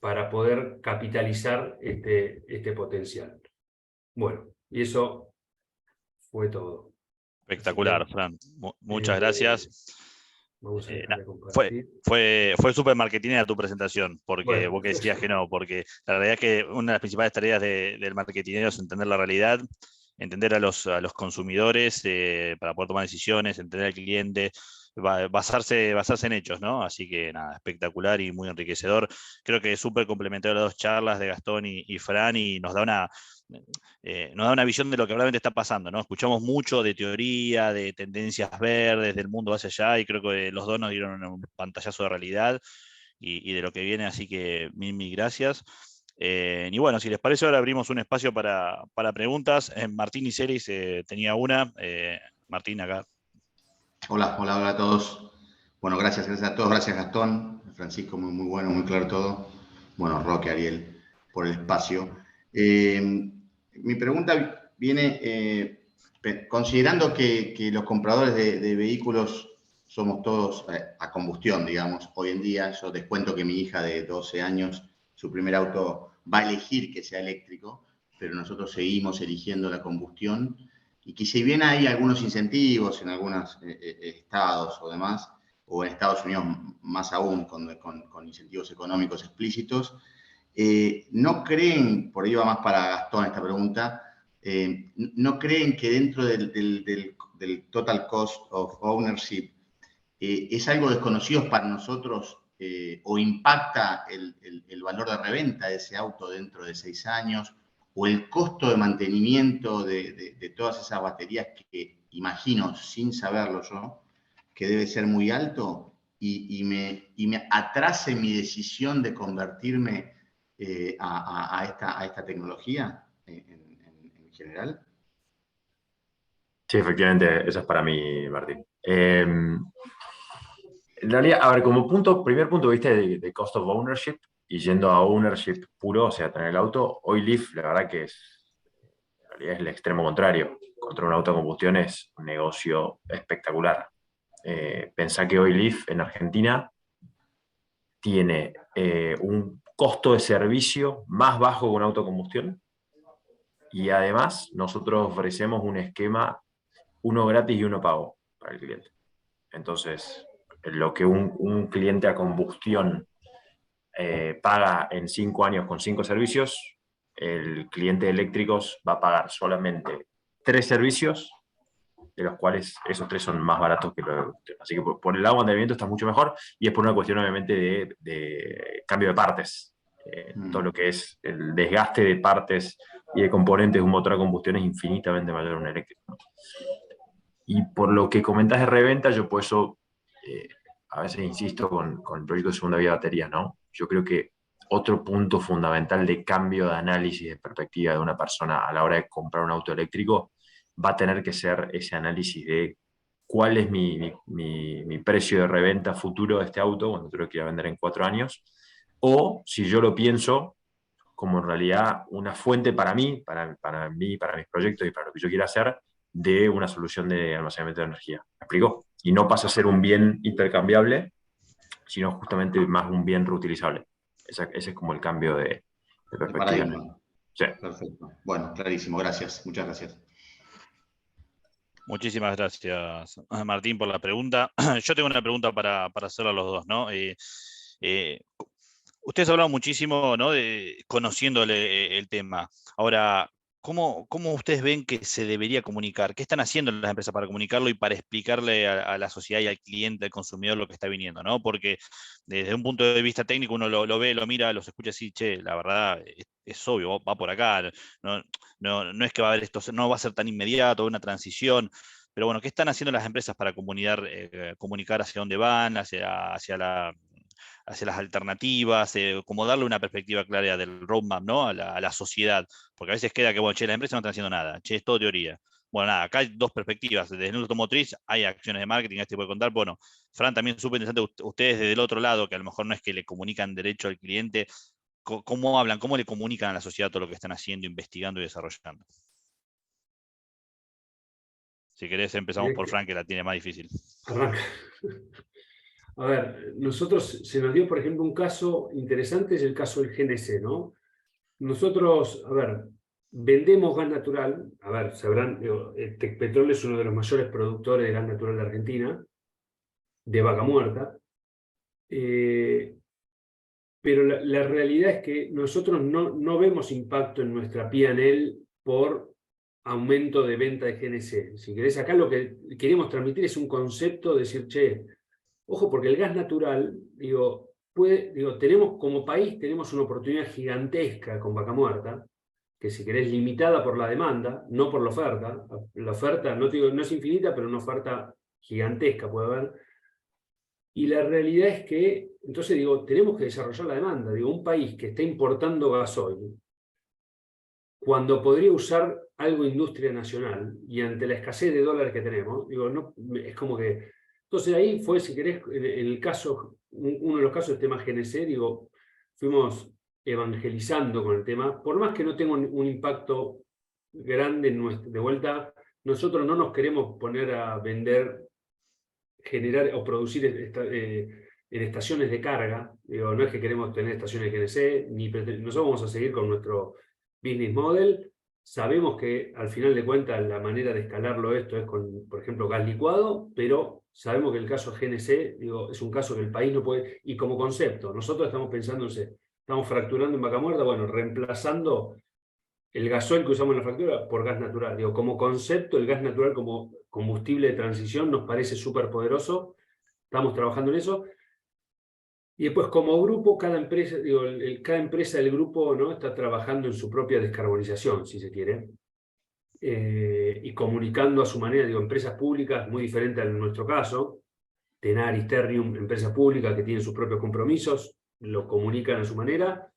para poder capitalizar este potencial. Bueno, y eso fue todo. Espectacular, Fran. Muchas gracias. Vamos a dejar de Fue compartir. súper marketinera tu presentación, porque Bueno, vos que decías que no, porque la realidad es que una de las principales tareas del marketinero es entender la realidad, entender a los consumidores para poder tomar decisiones, entender al cliente, basarse en hechos, ¿no? Así que nada, espectacular y muy enriquecedor. Creo que es súper complementario las dos charlas de Gastón y Fran, y nos da una visión de lo que realmente está pasando, ¿no? Escuchamos mucho de teoría, de tendencias verdes, del mundo hacia allá, y creo que los dos nos dieron un pantallazo de realidad y de lo que viene, así que mil gracias. Y bueno, si les parece, ahora abrimos un espacio para preguntas. Martín y Celis tenía una. Martín, acá. Hola a todos. Bueno, gracias a todos, gracias Gastón, Francisco, muy bueno, muy claro todo. Bueno, Roque, Ariel, por el espacio. Mi pregunta viene considerando que los compradores de vehículos somos todos a combustión, digamos, hoy en día. Yo les cuento que mi hija de 12 años, su primer auto va a elegir que sea eléctrico, pero nosotros seguimos eligiendo la combustión. Y que si bien hay algunos incentivos en algunos estados o demás, o en Estados Unidos más aún con incentivos económicos explícitos, ¿no creen, por ahí va más para Gastón esta pregunta, no creen que dentro del total cost of ownership es algo desconocido para nosotros o impacta el valor de reventa de ese auto dentro de 6 años? O el costo de mantenimiento de todas esas baterías que imagino, sin saberlo yo, que debe ser muy alto y me atrase mi decisión de convertirme a esta tecnología en general. Sí, efectivamente, eso es para mí, Martín. En realidad, a ver, como primer punto de vista de cost of ownership, y yendo a ownership puro, o sea, tener el auto, hoy Leaf, la verdad que en realidad es el extremo contrario. Encontrar un auto a combustión es un negocio espectacular. Pensá que hoy Leaf en Argentina tiene un costo de servicio más bajo que un auto a combustión, y además nosotros ofrecemos un esquema, uno gratis y uno pago para el cliente. Entonces, lo que un cliente a combustión paga en 5 años con 5 servicios, el cliente de eléctricos va a pagar solamente 3 servicios, de los cuales esos 3 son más baratos que los de combustión. Así que por el lado de mantenimiento está mucho mejor, y es por una cuestión obviamente de cambio de partes. Todo lo que es el desgaste de partes y de componentes de un motor a combustión es infinitamente mayor a un eléctrico, ¿no? Y por lo que comentas de reventa, yo por eso a veces insisto con el proyecto de segunda vía de baterías, ¿no? Yo creo que otro punto fundamental de cambio de análisis de perspectiva de una persona a la hora de comprar un auto eléctrico va a tener que ser ese análisis de cuál es mi precio de reventa futuro de este auto cuando creo que voy a vender en 4 años, o si yo lo pienso como en realidad una fuente para mí, para mis proyectos y para lo que yo quiera hacer, de una solución de almacenamiento de energía. ¿Me explico? Y no pasa a ser un bien intercambiable, sino justamente más un bien reutilizable. Ese es como el cambio de perspectiva. Paradigma. Sí. Perfecto. Bueno, clarísimo. Gracias. Muchas gracias. Muchísimas gracias, Martín, por la pregunta. Yo tengo una pregunta para hacerle a los dos, ¿no? Ustedes hablaron muchísimo, ¿no? Conociéndole el tema. Ahora, ¿cómo ustedes ven que se debería comunicar? ¿Qué están haciendo las empresas para comunicarlo y para explicarle a la sociedad y al cliente, al consumidor lo que está viniendo, ¿no? Porque desde un punto de vista técnico uno lo ve, lo mira, los escucha así, che, la verdad es obvio, va por acá, no es que va a haber esto, no va a ser tan inmediato, una transición. Pero bueno, ¿qué están haciendo las empresas para comunicar hacia dónde van, hacia las alternativas, como darle una perspectiva clara del roadmap, ¿no? a la sociedad? Porque a veces queda que, bueno, che, las empresas no están haciendo nada, che, es todo teoría. Bueno, nada, acá hay dos perspectivas. Desde el automotriz hay acciones de marketing, este puede contar. Bueno, Fran, también súper interesante, ustedes desde el otro lado, que a lo mejor no es que le comunican derecho al cliente, ¿cómo hablan, cómo le comunican a la sociedad todo lo que están haciendo, investigando y desarrollando? Si querés, empezamos por Fran, que la tiene más difícil. Arranca. A ver, nosotros se nos dio, por ejemplo, un caso interesante, es el caso del GNC, ¿no? Nosotros, a ver, vendemos gas natural, a ver, sabrán, Tecpetrol es uno de los mayores productores de gas natural de Argentina, de vaca muerta, pero la realidad es que nosotros no vemos impacto en nuestra P&L por aumento de venta de GNC. Si querés, acá lo que queremos transmitir es un concepto de decir, che, ojo, porque el gas natural, tenemos como país tenemos una oportunidad gigantesca con vaca muerta, que si querés limitada por la demanda, no por la oferta. La oferta, no es infinita, pero una oferta gigantesca puede haber. Y la realidad es que, entonces tenemos que desarrollar la demanda. Un país que está importando gasoil, cuando podría usar algo de industria nacional, y ante la escasez de dólares que tenemos, es como que... Entonces ahí fue, si querés, en el caso, uno de los casos del tema GNC, fuimos evangelizando con el tema, por más que no tenga un impacto grande de vuelta, nosotros no nos queremos poner a vender, generar o producir en estaciones de carga. No es que queremos tener estaciones de GNC, nosotros vamos a seguir con nuestro business model. Sabemos que al final de cuentas la manera de escalarlo esto es con, por ejemplo, gas licuado, pero sabemos que el caso GNC, es un caso que el país no puede, y como concepto, nosotros estamos pensando, estamos fracturando en vaca muerta, bueno, reemplazando el gasoil que usamos en la fractura por gas natural. Como concepto, el gas natural como combustible de transición nos parece súper poderoso, estamos trabajando en eso. Y después, como grupo, cada empresa del grupo, ¿no?, está trabajando en su propia descarbonización, si se quiere, y comunicando a su manera. Empresas públicas, muy diferente a nuestro caso, Tenaris, Ternium, empresas públicas que tienen sus propios compromisos, lo comunican a su manera,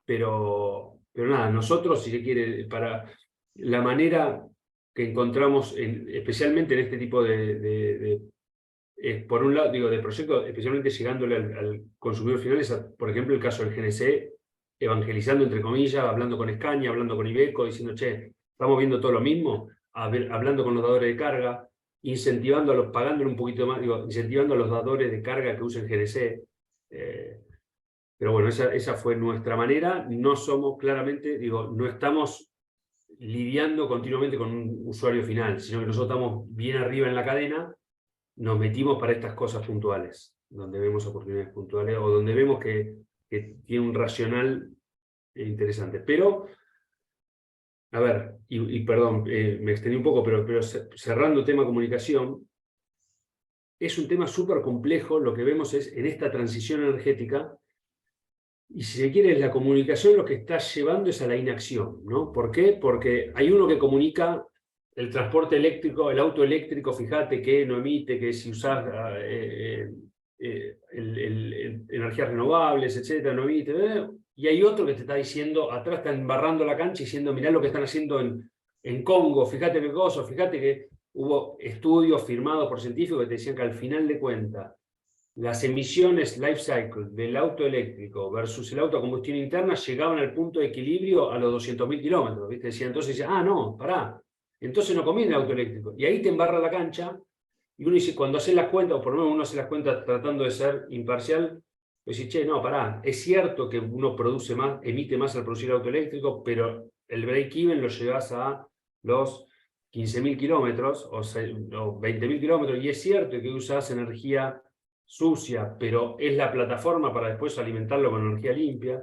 pero nada, nosotros, si se quiere, para la manera que encontramos, especialmente en este tipo por un lado, de proyectos, especialmente llegándole al consumidor final, por ejemplo, el caso del GNC, evangelizando, entre comillas, hablando con Scania, hablando con Iveco, diciendo, che, estamos viendo todo lo mismo, hablando con los dadores de carga, incentivando pagándole un poquito más, incentivando a los dadores de carga que usen GNC. Pero bueno, esa fue nuestra manera. No somos claramente, no estamos lidiando continuamente con un usuario final, sino que nosotros estamos bien arriba en la cadena, nos metimos para estas cosas puntuales, donde vemos oportunidades puntuales o donde vemos que tiene un racional interesante. Pero, a ver, y perdón, me extendí un poco, pero cerrando el tema comunicación, es un tema súper complejo. Lo que vemos es en esta transición energética, y si se quiere, la comunicación lo que está llevando es a la inacción, ¿no? ¿Por qué? Porque hay uno que comunica el transporte eléctrico, el auto eléctrico, fíjate que no emite, que si usás energías renovables, etcétera, no emite. Y hay otro que te está diciendo, atrás están embarrando la cancha diciendo, mirá lo que están haciendo en Congo, fíjate qué cosa, fíjate que hubo estudios firmados por científicos que te decían que al final de cuentas, las emisiones life cycle del auto eléctrico versus el auto a combustión interna llegaban al punto de equilibrio a los 200.000 kilómetros. ¿Viste? Entonces decía, no, pará, entonces no conviene el auto eléctrico. Y ahí te embarra la cancha, y uno dice, cuando hace las cuentas, o por lo menos uno hace las cuentas tratando de ser imparcial, pues dice, che, no, pará, es cierto que uno produce más, emite más al producir el auto eléctrico, pero el break-even lo llevas a los 15.000 kilómetros o 20.000 kilómetros, y es cierto que usas energía sucia, pero es la plataforma para después alimentarlo con energía limpia.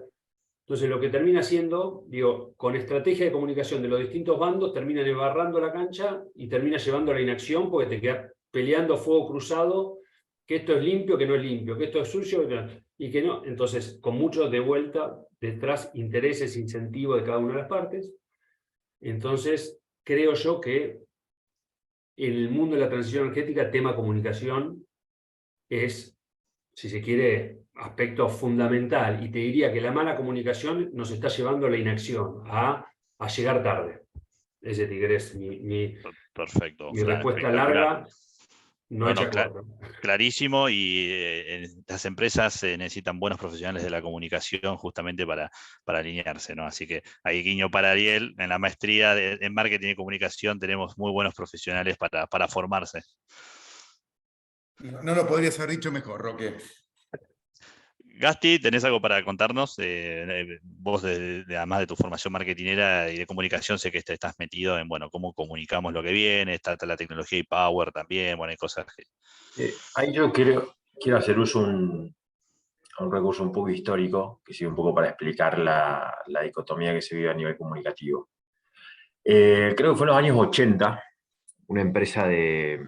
Entonces lo que termina siendo, digo, con estrategia de comunicación de los distintos bandos, terminan embarrando la cancha y termina llevando a la inacción porque te quedas peleando a fuego cruzado, que esto es limpio, que no es limpio, que esto es sucio y que no. Entonces, con mucho de vuelta detrás intereses, incentivos de cada una de las partes. Entonces, creo yo que en el mundo de la transición energética, tema comunicación es, si se quiere, aspecto fundamental. Y te diría que la mala comunicación nos está llevando a la inacción, a llegar tarde. Ese Tigres, mi Perfecto, respuesta espectacular. larga, no hecha corta. Clarísimo, y las empresas necesitan buenos profesionales de la comunicación justamente para alinearse, ¿no? Así que ahí guiño para Ariel, en la maestría en marketing y comunicación tenemos muy buenos profesionales para formarse. No lo podrías haber dicho mejor, Roque. Gasti, ¿tenés algo para contarnos? Vos, además de tu formación marketinera y de comunicación, sé que estás metido en, bueno, cómo comunicamos lo que viene, está la tecnología y Power también, bueno, hay cosas que... Ahí yo quiero hacer uso a un recurso un poco histórico, que sirve un poco para explicar la dicotomía que se vive a nivel comunicativo. Creo que fue en los años 80, una empresa de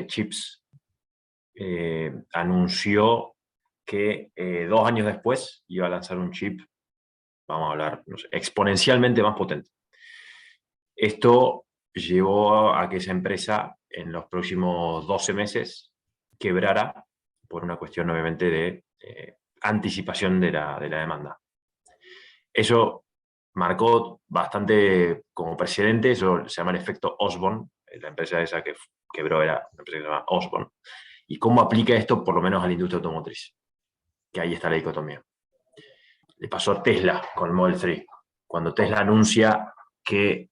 chips anunció que 2 años después iba a lanzar un chip, vamos a hablar, no sé, exponencialmente más potente. Esto llevó a que esa empresa en los próximos 12 meses quebrara por una cuestión obviamente de anticipación de la demanda. Eso marcó bastante como precedente, eso se llama el efecto Osborne, la empresa esa que quebró era una empresa que se llama Osborne. ¿Y cómo aplica esto por lo menos a la industria automotriz? Que ahí está la dicotomía. Le pasó a Tesla con el Model 3. Cuando Tesla anuncia que,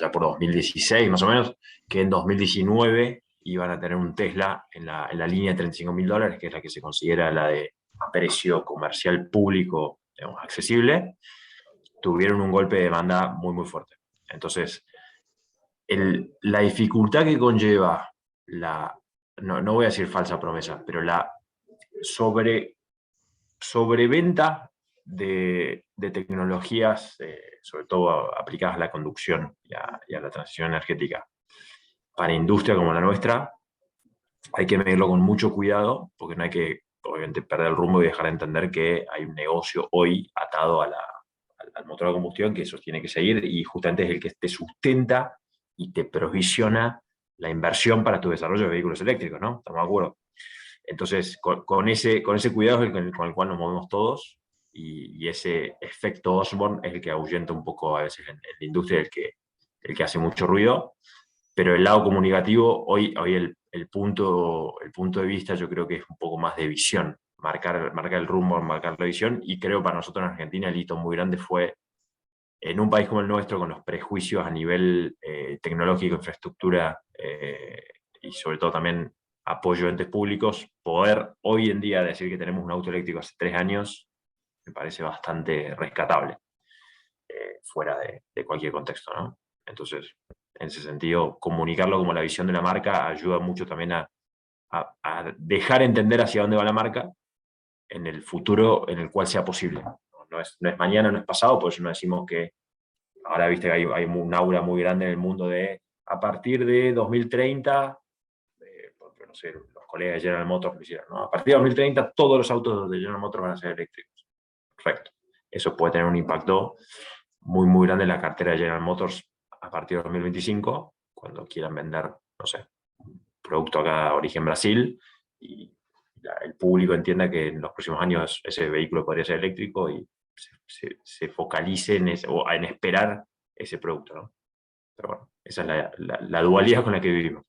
ya por 2016 más o menos, que en 2019 iban a tener un Tesla en la línea de $35.000, que es la que se considera la de precio comercial público, digamos, accesible, tuvieron un golpe de demanda muy, muy fuerte. Entonces, la dificultad que conlleva no voy a decir falsa promesa, pero la sobreventa de tecnologías, sobre todo aplicadas a la conducción y a la transición energética, para industria como la nuestra, hay que medirlo con mucho cuidado, porque no hay que, obviamente, perder el rumbo y dejar de entender que hay un negocio hoy atado al motor de combustión que eso tiene que seguir, y justamente es el que te sustenta y te provisiona la inversión para tu desarrollo de vehículos eléctricos, ¿no? ¿Estamos de acuerdo? Entonces, con ese cuidado es con el cual nos movemos todos, y ese efecto Osborne es el que ahuyenta un poco a veces en la industria, el que hace mucho ruido, pero el lado comunicativo, hoy el punto de vista yo creo que es un poco más de visión, marcar el rumbo, marcar la visión, y creo para nosotros en Argentina el hito muy grande fue, en un país como el nuestro, con los prejuicios a nivel tecnológico, infraestructura y sobre todo también apoyo a entes públicos, poder hoy en día decir que tenemos un auto eléctrico hace 3 años, me parece bastante rescatable, fuera de cualquier contexto, ¿no? Entonces, en ese sentido, comunicarlo como la visión de la marca ayuda mucho también a dejar entender hacia dónde va la marca en el futuro en el cual sea posible. No es mañana, no es pasado, por eso no decimos que ahora viste que hay un aura muy grande en el mundo de a partir de 2030, no sé, los colegas de General Motors lo hicieron, ¿no? A partir de 2030 todos los autos de General Motors van a ser eléctricos. Perfecto. Eso puede tener un impacto muy, muy grande en la cartera de General Motors a partir de 2025, cuando quieran vender, no sé, un producto acá de origen Brasil, y el público entienda que en los próximos años ese vehículo podría ser eléctrico y se focalice en esperar ese producto, ¿no? Pero bueno, esa es la dualidad con la que vivimos.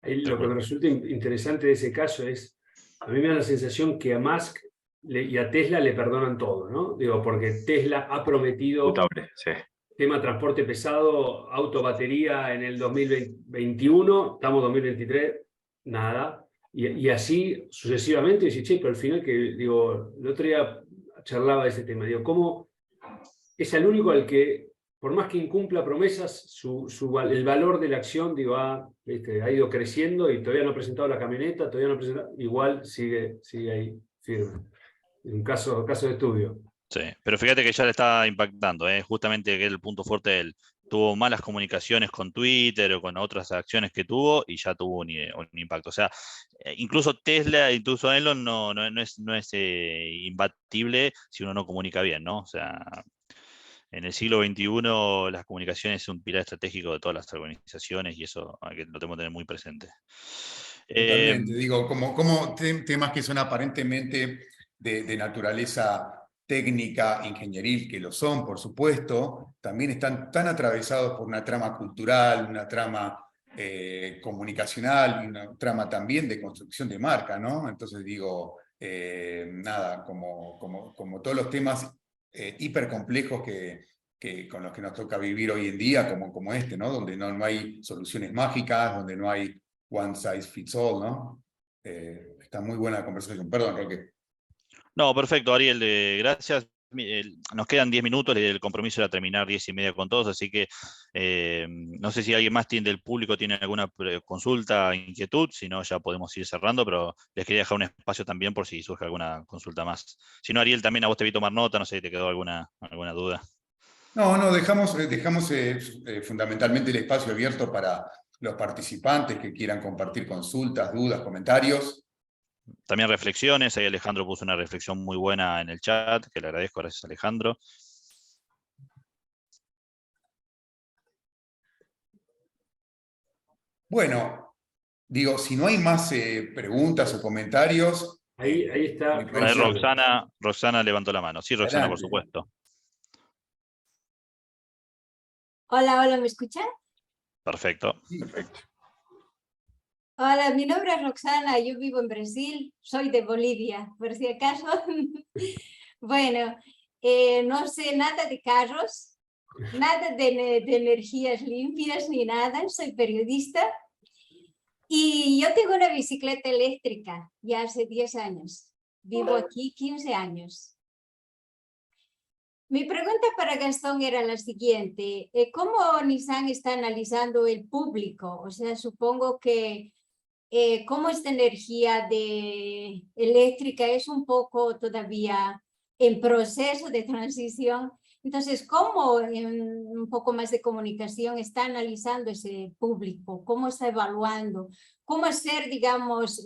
Lo que me resulta interesante de ese caso es, a mí me da la sensación que a Musk y a Tesla le perdonan todo, ¿no? Digo, porque Tesla ha prometido Potable, sí. tema transporte pesado, auto batería en el 2021, estamos en 2023, nada. Y así sucesivamente, y dice, che, pero al final que, digo, el otro día charlaba de ese tema, digo, ¿cómo es el único al que, por más que incumpla promesas, el valor de la acción, digo, ha ido creciendo y todavía no ha presentado la camioneta, igual sigue ahí firme. un caso de estudio. Sí, pero fíjate que ya le está impactando, justamente que el punto fuerte de él. Tuvo malas comunicaciones con Twitter o con otras acciones que tuvo y ya tuvo un impacto. O sea, incluso Tesla, incluso Elon no es imbatible si uno no comunica bien, ¿no? O sea, en el siglo XXI las comunicaciones es un pilar estratégico de todas las organizaciones y eso hay que lo tenemos que tener muy presente. Totalmente, digo, como temas que son aparentemente de naturaleza técnica, ingenieril, que lo son, por supuesto, también están tan atravesados por una trama cultural, una trama comunicacional, y una trama también de construcción de marca, ¿no? Entonces digo, nada, como todos los temas hipercomplejos con los que nos toca vivir hoy en día, como este, ¿no? Donde no hay soluciones mágicas, donde no hay one size fits all, ¿no? Está muy buena la conversación. Perdón, Roque. No, perfecto, Ariel, gracias. Nos quedan 10 minutos, el compromiso era terminar 10:30 con todos, así que no sé si alguien más del público tiene alguna consulta, inquietud, si no ya podemos ir cerrando, pero les quería dejar un espacio también por si surge alguna consulta más. Si no, Ariel, también a vos te vi tomar nota, no sé si te quedó alguna duda. No, dejamos fundamentalmente el espacio abierto para los participantes que quieran compartir consultas, dudas, comentarios. También reflexiones, ahí Alejandro puso una reflexión muy buena en el chat, que le agradezco, gracias Alejandro. Bueno, digo, si no hay más preguntas o comentarios... Ahí está Roxana levantó la mano. Sí, Roxana, por Adelante. supuesto. Hola, ¿me escuchan? Perfecto. Sí, perfecto. Hola, mi nombre es Roxana, yo vivo en Brasil, soy de Bolivia, por si acaso. Bueno, no sé nada de carros, nada de energías limpias ni nada, soy periodista. Y yo tengo una bicicleta eléctrica ya hace 10 años. Vivo aquí 15 años. Mi pregunta para Gastón era la siguiente. ¿Cómo Nissan está analizando el público? O sea, supongo que cómo esta energía eléctrica es un poco todavía en proceso de transición. Entonces, ¿cómo en un poco más de comunicación está analizando ese público? ¿Cómo está evaluando? ¿Cómo hacer, digamos,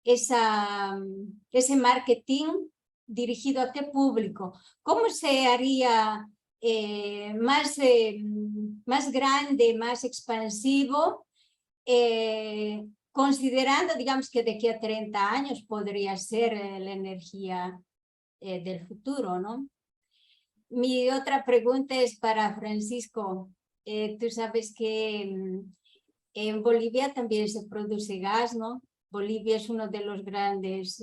ese marketing dirigido a qué público? ¿Cómo se haría más grande, más expansivo? Considerando, digamos, que de aquí a 30 años podría ser la energía del futuro, ¿no? Mi otra pregunta es para Francisco. Tú sabes que en Bolivia también se produce gas, ¿no? Bolivia es uno de los grandes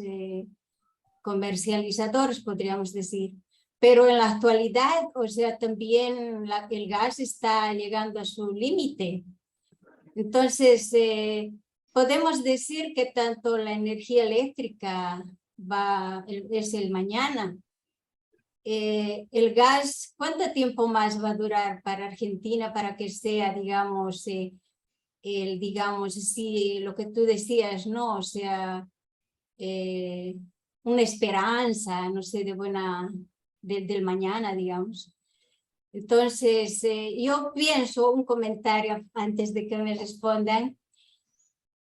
comercializadores, podríamos decir. Pero en la actualidad, o sea, también el gas está llegando a su límite. Entonces, podemos decir que tanto la energía eléctrica es el mañana. El gas, ¿cuánto tiempo más va a durar para Argentina para que sea, digamos, sí, lo que tú decías, ¿no? O sea, una esperanza, no sé, del mañana, digamos. Entonces, yo pienso un comentario antes de que me respondan.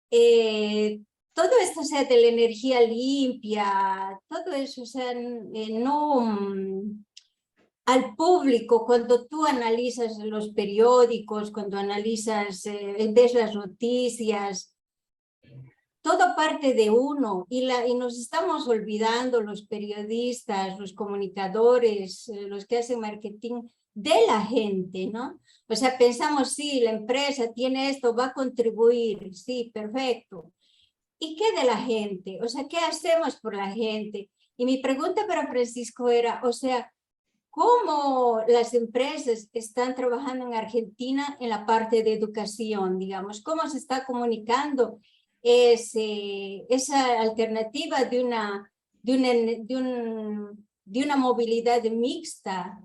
Todo esto, o sea, de la energía limpia, todo eso, o sea, al público, cuando tú analizas los periódicos, cuando analizas, ves las noticias, todo parte de uno y nos estamos olvidando los periodistas, los comunicadores, los que hacen marketing, de la gente, ¿no? O sea, pensamos, sí, la empresa tiene esto, va a contribuir, sí, perfecto. ¿Y qué de la gente? O sea, ¿qué hacemos por la gente? Y mi pregunta para Francisco era, o sea, ¿cómo las empresas están trabajando en Argentina en la parte de educación, digamos? ¿Cómo se está comunicando esa alternativa de una movilidad mixta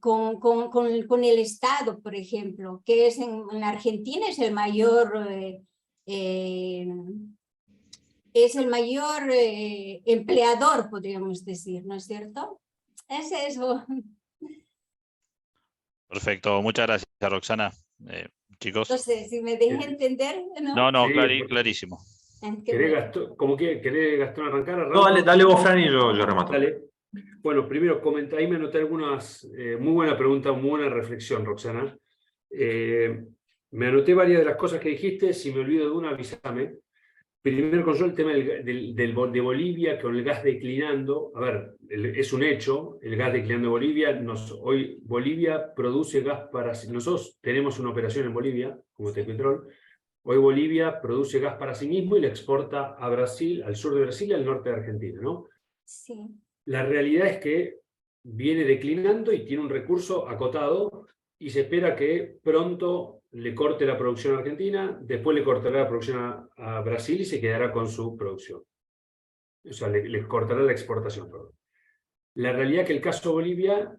con el Estado, por ejemplo, que es en Argentina es el mayor es el mayor empleador, podríamos decir, ¿no es cierto? Es eso. Perfecto, muchas gracias, Roxana. Chicos. No sé si me dejé entender, No, ¿no? Sí, clarísimo. Qué bueno. ¿Querés, Gastón, arrancar? No, dale vos, Fran, y yo remato. Dale. Bueno, primero, ahí me anoté algunas, muy buena pregunta, muy buena reflexión, Roxana. Me anoté varias de las cosas que dijiste, si me olvido de una, avísame. Primero, con yo el tema de Bolivia, con el gas declinando. A ver, es un hecho, el gas declinando en Bolivia. Hoy Bolivia produce gas para... Nosotros tenemos una operación en Bolivia, como Tepetrol. Hoy Bolivia produce gas para sí mismo y le exporta a Brasil, al sur de Brasil y al norte de Argentina, ¿no? Sí. La realidad es que viene declinando y tiene un recurso acotado y se espera que pronto le corte la producción a Argentina, después le cortará la producción a Brasil y se quedará con su producción. O sea, le cortará la exportación. Perdón. La realidad es que el caso Bolivia,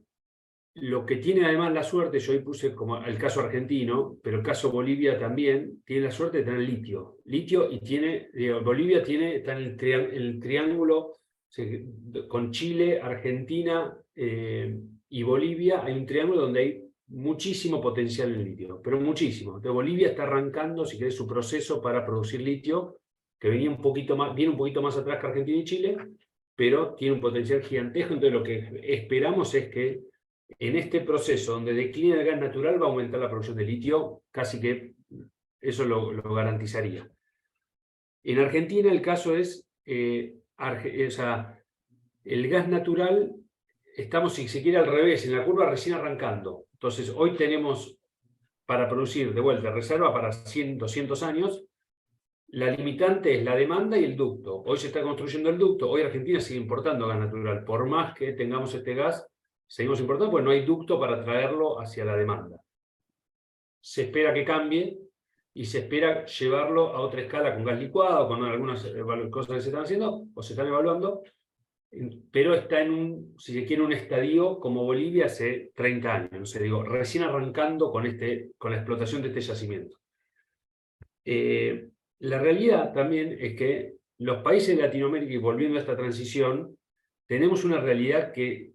lo que tiene además la suerte, yo ahí puse como el caso argentino, pero el caso Bolivia también, tiene la suerte de tener litio. Litio y Bolivia está en el triángulo con Chile, Argentina y Bolivia. Hay un triángulo donde hay muchísimo potencial en litio, pero muchísimo. Entonces Bolivia está arrancando, si querés, su proceso para producir litio, que viene un poquito más atrás que Argentina y Chile, pero tiene un potencial gigantesco. Entonces lo que esperamos es que en este proceso donde declina el gas natural va a aumentar la producción de litio, casi que eso lo garantizaría. En Argentina el caso es, o sea, el gas natural, estamos, si se quiere, al revés, en la curva recién arrancando. Entonces, hoy tenemos para producir de vuelta reserva para 100, 200 años. La limitante es la demanda y el ducto. Hoy se está construyendo el ducto. Hoy Argentina sigue importando gas natural. Por más que tengamos este gas, seguimos importando porque no hay ducto para traerlo hacia la demanda. Se espera que cambie y se espera llevarlo a otra escala con gas licuado, con algunas cosas que se están haciendo o se están evaluando, pero está en si se quiere, un estadio como Bolivia hace 30 años, no sé, digo, recién arrancando con la explotación de este yacimiento. La realidad también es que los países de Latinoamérica, y volviendo a esta transición, tenemos una realidad que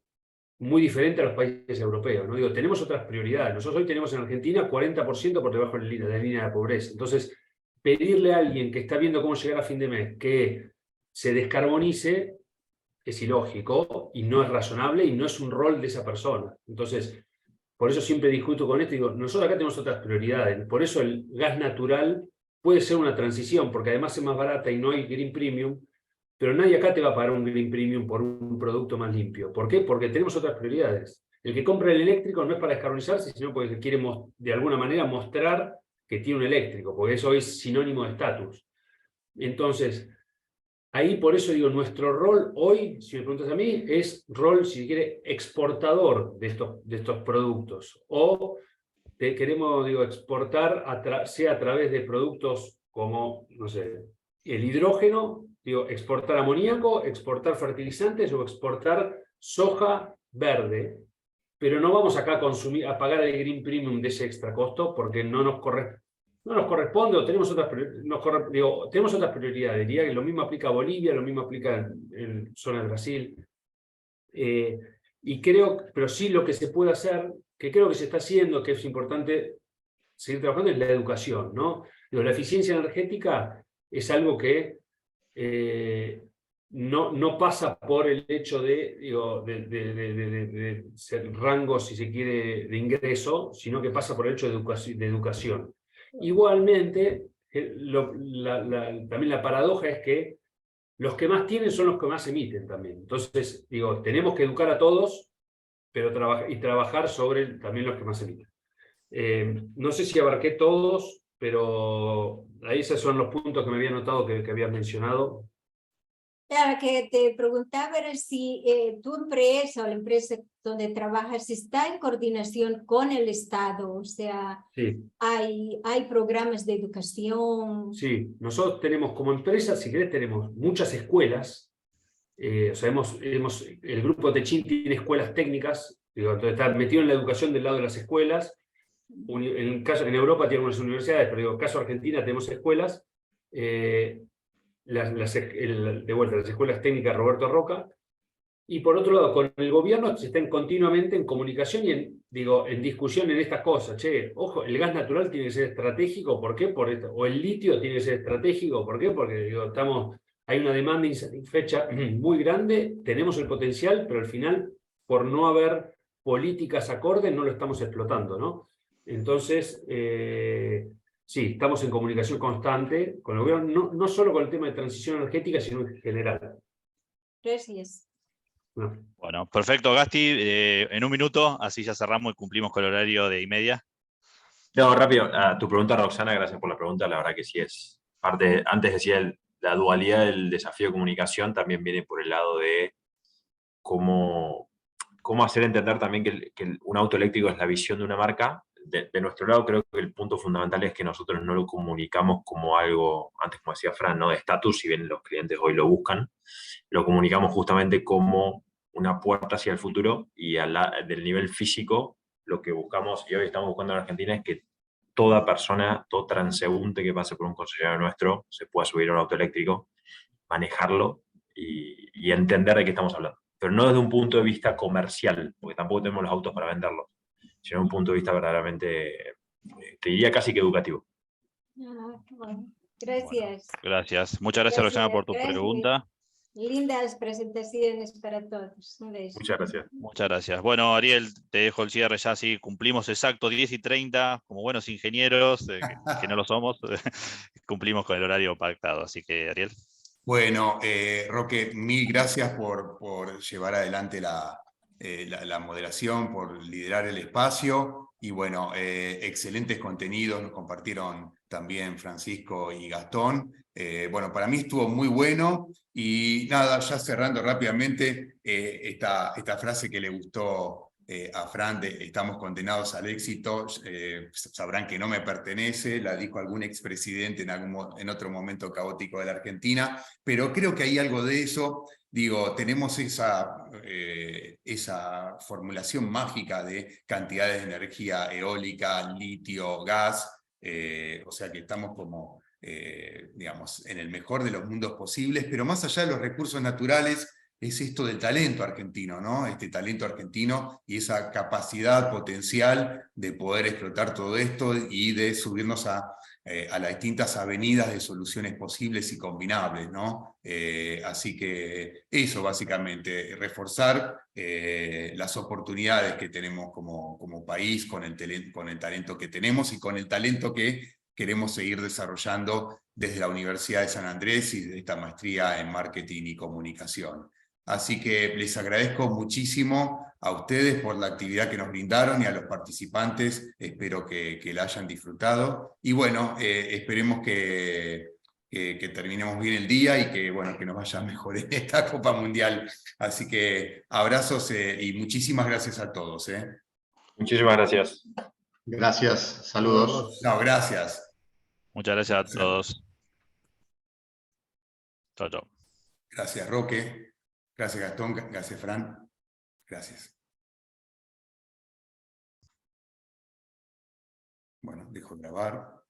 muy diferente a los países europeos, ¿no? Digo, tenemos otras prioridades. Nosotros hoy tenemos en Argentina 40% por debajo de la línea de pobreza. Entonces, pedirle a alguien que está viendo cómo llegar a fin de mes que se descarbonice es ilógico y no es razonable y no es un rol de esa persona. Entonces, por eso siempre discuto con esto y digo, nosotros acá tenemos otras prioridades. Por eso el gas natural puede ser una transición, porque además es más barata y no hay green premium, pero nadie acá te va a pagar un green premium por un producto más limpio. ¿Por qué? Porque tenemos otras prioridades. El que compra el eléctrico no es para descarbonizarse, sino porque quiere de alguna manera mostrar que tiene un eléctrico, porque eso es sinónimo de estatus. Entonces, ahí por eso digo, nuestro rol hoy, si me preguntas a mí, es rol, si quiere, exportador de estos productos. O queremos, digo, exportar, sea a través de productos como, no sé, el hidrógeno, digo, exportar amoníaco, exportar fertilizantes o exportar soja verde. Pero no vamos acá a pagar el green premium de ese extra costo porque no nos corresponde o tenemos tenemos otras prioridades. Diría que lo mismo aplica a Bolivia, lo mismo aplica en zona de Brasil. Y creo, pero sí lo que se puede hacer, que creo que se está haciendo, que es importante seguir trabajando, es la educación, ¿no? La eficiencia energética es algo que no pasa por el hecho de ser rango, si se quiere, de ingreso, sino que pasa por el hecho de educación. Igualmente, también la paradoja es que los que más tienen son los que más emiten también. Entonces, digo, tenemos que educar a todos, pero trabajar sobre también los que más emiten. No sé si abarqué todos, pero ahí esos son los puntos que me había notado que habías mencionado. Claro, que te preguntaba era si tu empresa o la empresa donde trabajas está en coordinación con el Estado, o sea, Sí. hay programas de educación. Sí, nosotros tenemos como empresa, si querés, tenemos muchas escuelas. O sea, el grupo Techin tiene escuelas técnicas, digo, entonces está metido en la educación del lado de las escuelas. En Europa tiene unas universidades, pero digo, en el caso de Argentina tenemos escuelas. de vuelta, las escuelas técnicas Roberto Roca, y por otro lado, con el gobierno se están continuamente en comunicación y en discusión en estas cosas. Che, ojo, el gas natural tiene que ser estratégico, ¿por qué? Por esto. O el litio tiene que ser estratégico, ¿por qué? Porque hay una demanda insatisfecha muy grande, tenemos el potencial, pero al final, por no haber políticas acordes, no lo estamos explotando, ¿no? Entonces, sí, estamos en comunicación constante con el gobierno, no solo con el tema de transición energética, sino en general. Gracias. Bueno, perfecto, Gasti. En un minuto, así ya cerramos y cumplimos con el horario de 1:30. No, rápido, a tu pregunta, Roxana, gracias por la pregunta, la verdad que sí es parte, antes decía, la dualidad del desafío de comunicación también viene por el lado de cómo hacer entender también que un auto eléctrico es la visión de una marca. De nuestro lado creo que el punto fundamental es que nosotros no lo comunicamos como algo, antes como decía Fran, ¿no? De estatus, si bien los clientes hoy lo buscan, lo comunicamos justamente como una puerta hacia el futuro y del nivel físico, lo que buscamos y hoy estamos buscando en Argentina es que toda persona, todo transeúnte que pase por un concesionario nuestro se pueda subir a un auto eléctrico, manejarlo y entender de qué estamos hablando. Pero no desde un punto de vista comercial, porque tampoco tenemos los autos para venderlos, sino desde un punto de vista verdaderamente, te diría casi que educativo. Bueno, gracias. Bueno, gracias. Muchas gracias, Roxana, por tu pregunta. Lindas presentaciones para todos. Un beso. Muchas gracias. Muchas gracias. Bueno, Ariel, te dejo el cierre ya, sí, cumplimos exacto 10:30, como buenos ingenieros, que no lo somos, cumplimos con el horario pactado. Así que, Ariel. Bueno, Roque, mil gracias por llevar adelante la moderación, por liderar el espacio. Y bueno, excelentes contenidos nos compartieron también Francisco y Gastón. Bueno, para mí estuvo muy bueno. Y nada, ya cerrando rápidamente esta frase que le gustó a Fran de estamos condenados al éxito, sabrán que no me pertenece, la dijo algún expresidente en otro momento caótico de la Argentina, pero creo que hay algo de eso. Digo, tenemos esa formulación mágica de cantidades de energía eólica, litio, gas, o sea que estamos como, digamos, en el mejor de los mundos posibles, pero más allá de los recursos naturales, es esto del talento argentino, ¿no? Este talento argentino y esa capacidad potencial de poder explotar todo esto y de subirnos a las distintas avenidas de soluciones posibles y combinables, ¿no? Así que eso básicamente, reforzar las oportunidades que tenemos como país con el talento que tenemos y con el talento que queremos seguir desarrollando desde la Universidad de San Andrés y de esta maestría en marketing y comunicación. Así que les agradezco muchísimo a ustedes por la actividad que nos brindaron y a los participantes, espero que la hayan disfrutado. Y bueno, esperemos que terminemos bien el día y que, bueno, que nos vaya mejor en esta Copa Mundial. Así que abrazos y muchísimas gracias a todos. Muchísimas gracias. Gracias, saludos. No, gracias. Muchas gracias a todos. Chao, chao. Gracias, Roque. Gracias, Gastón. Gracias, Fran. Gracias. Bueno, dejo grabar.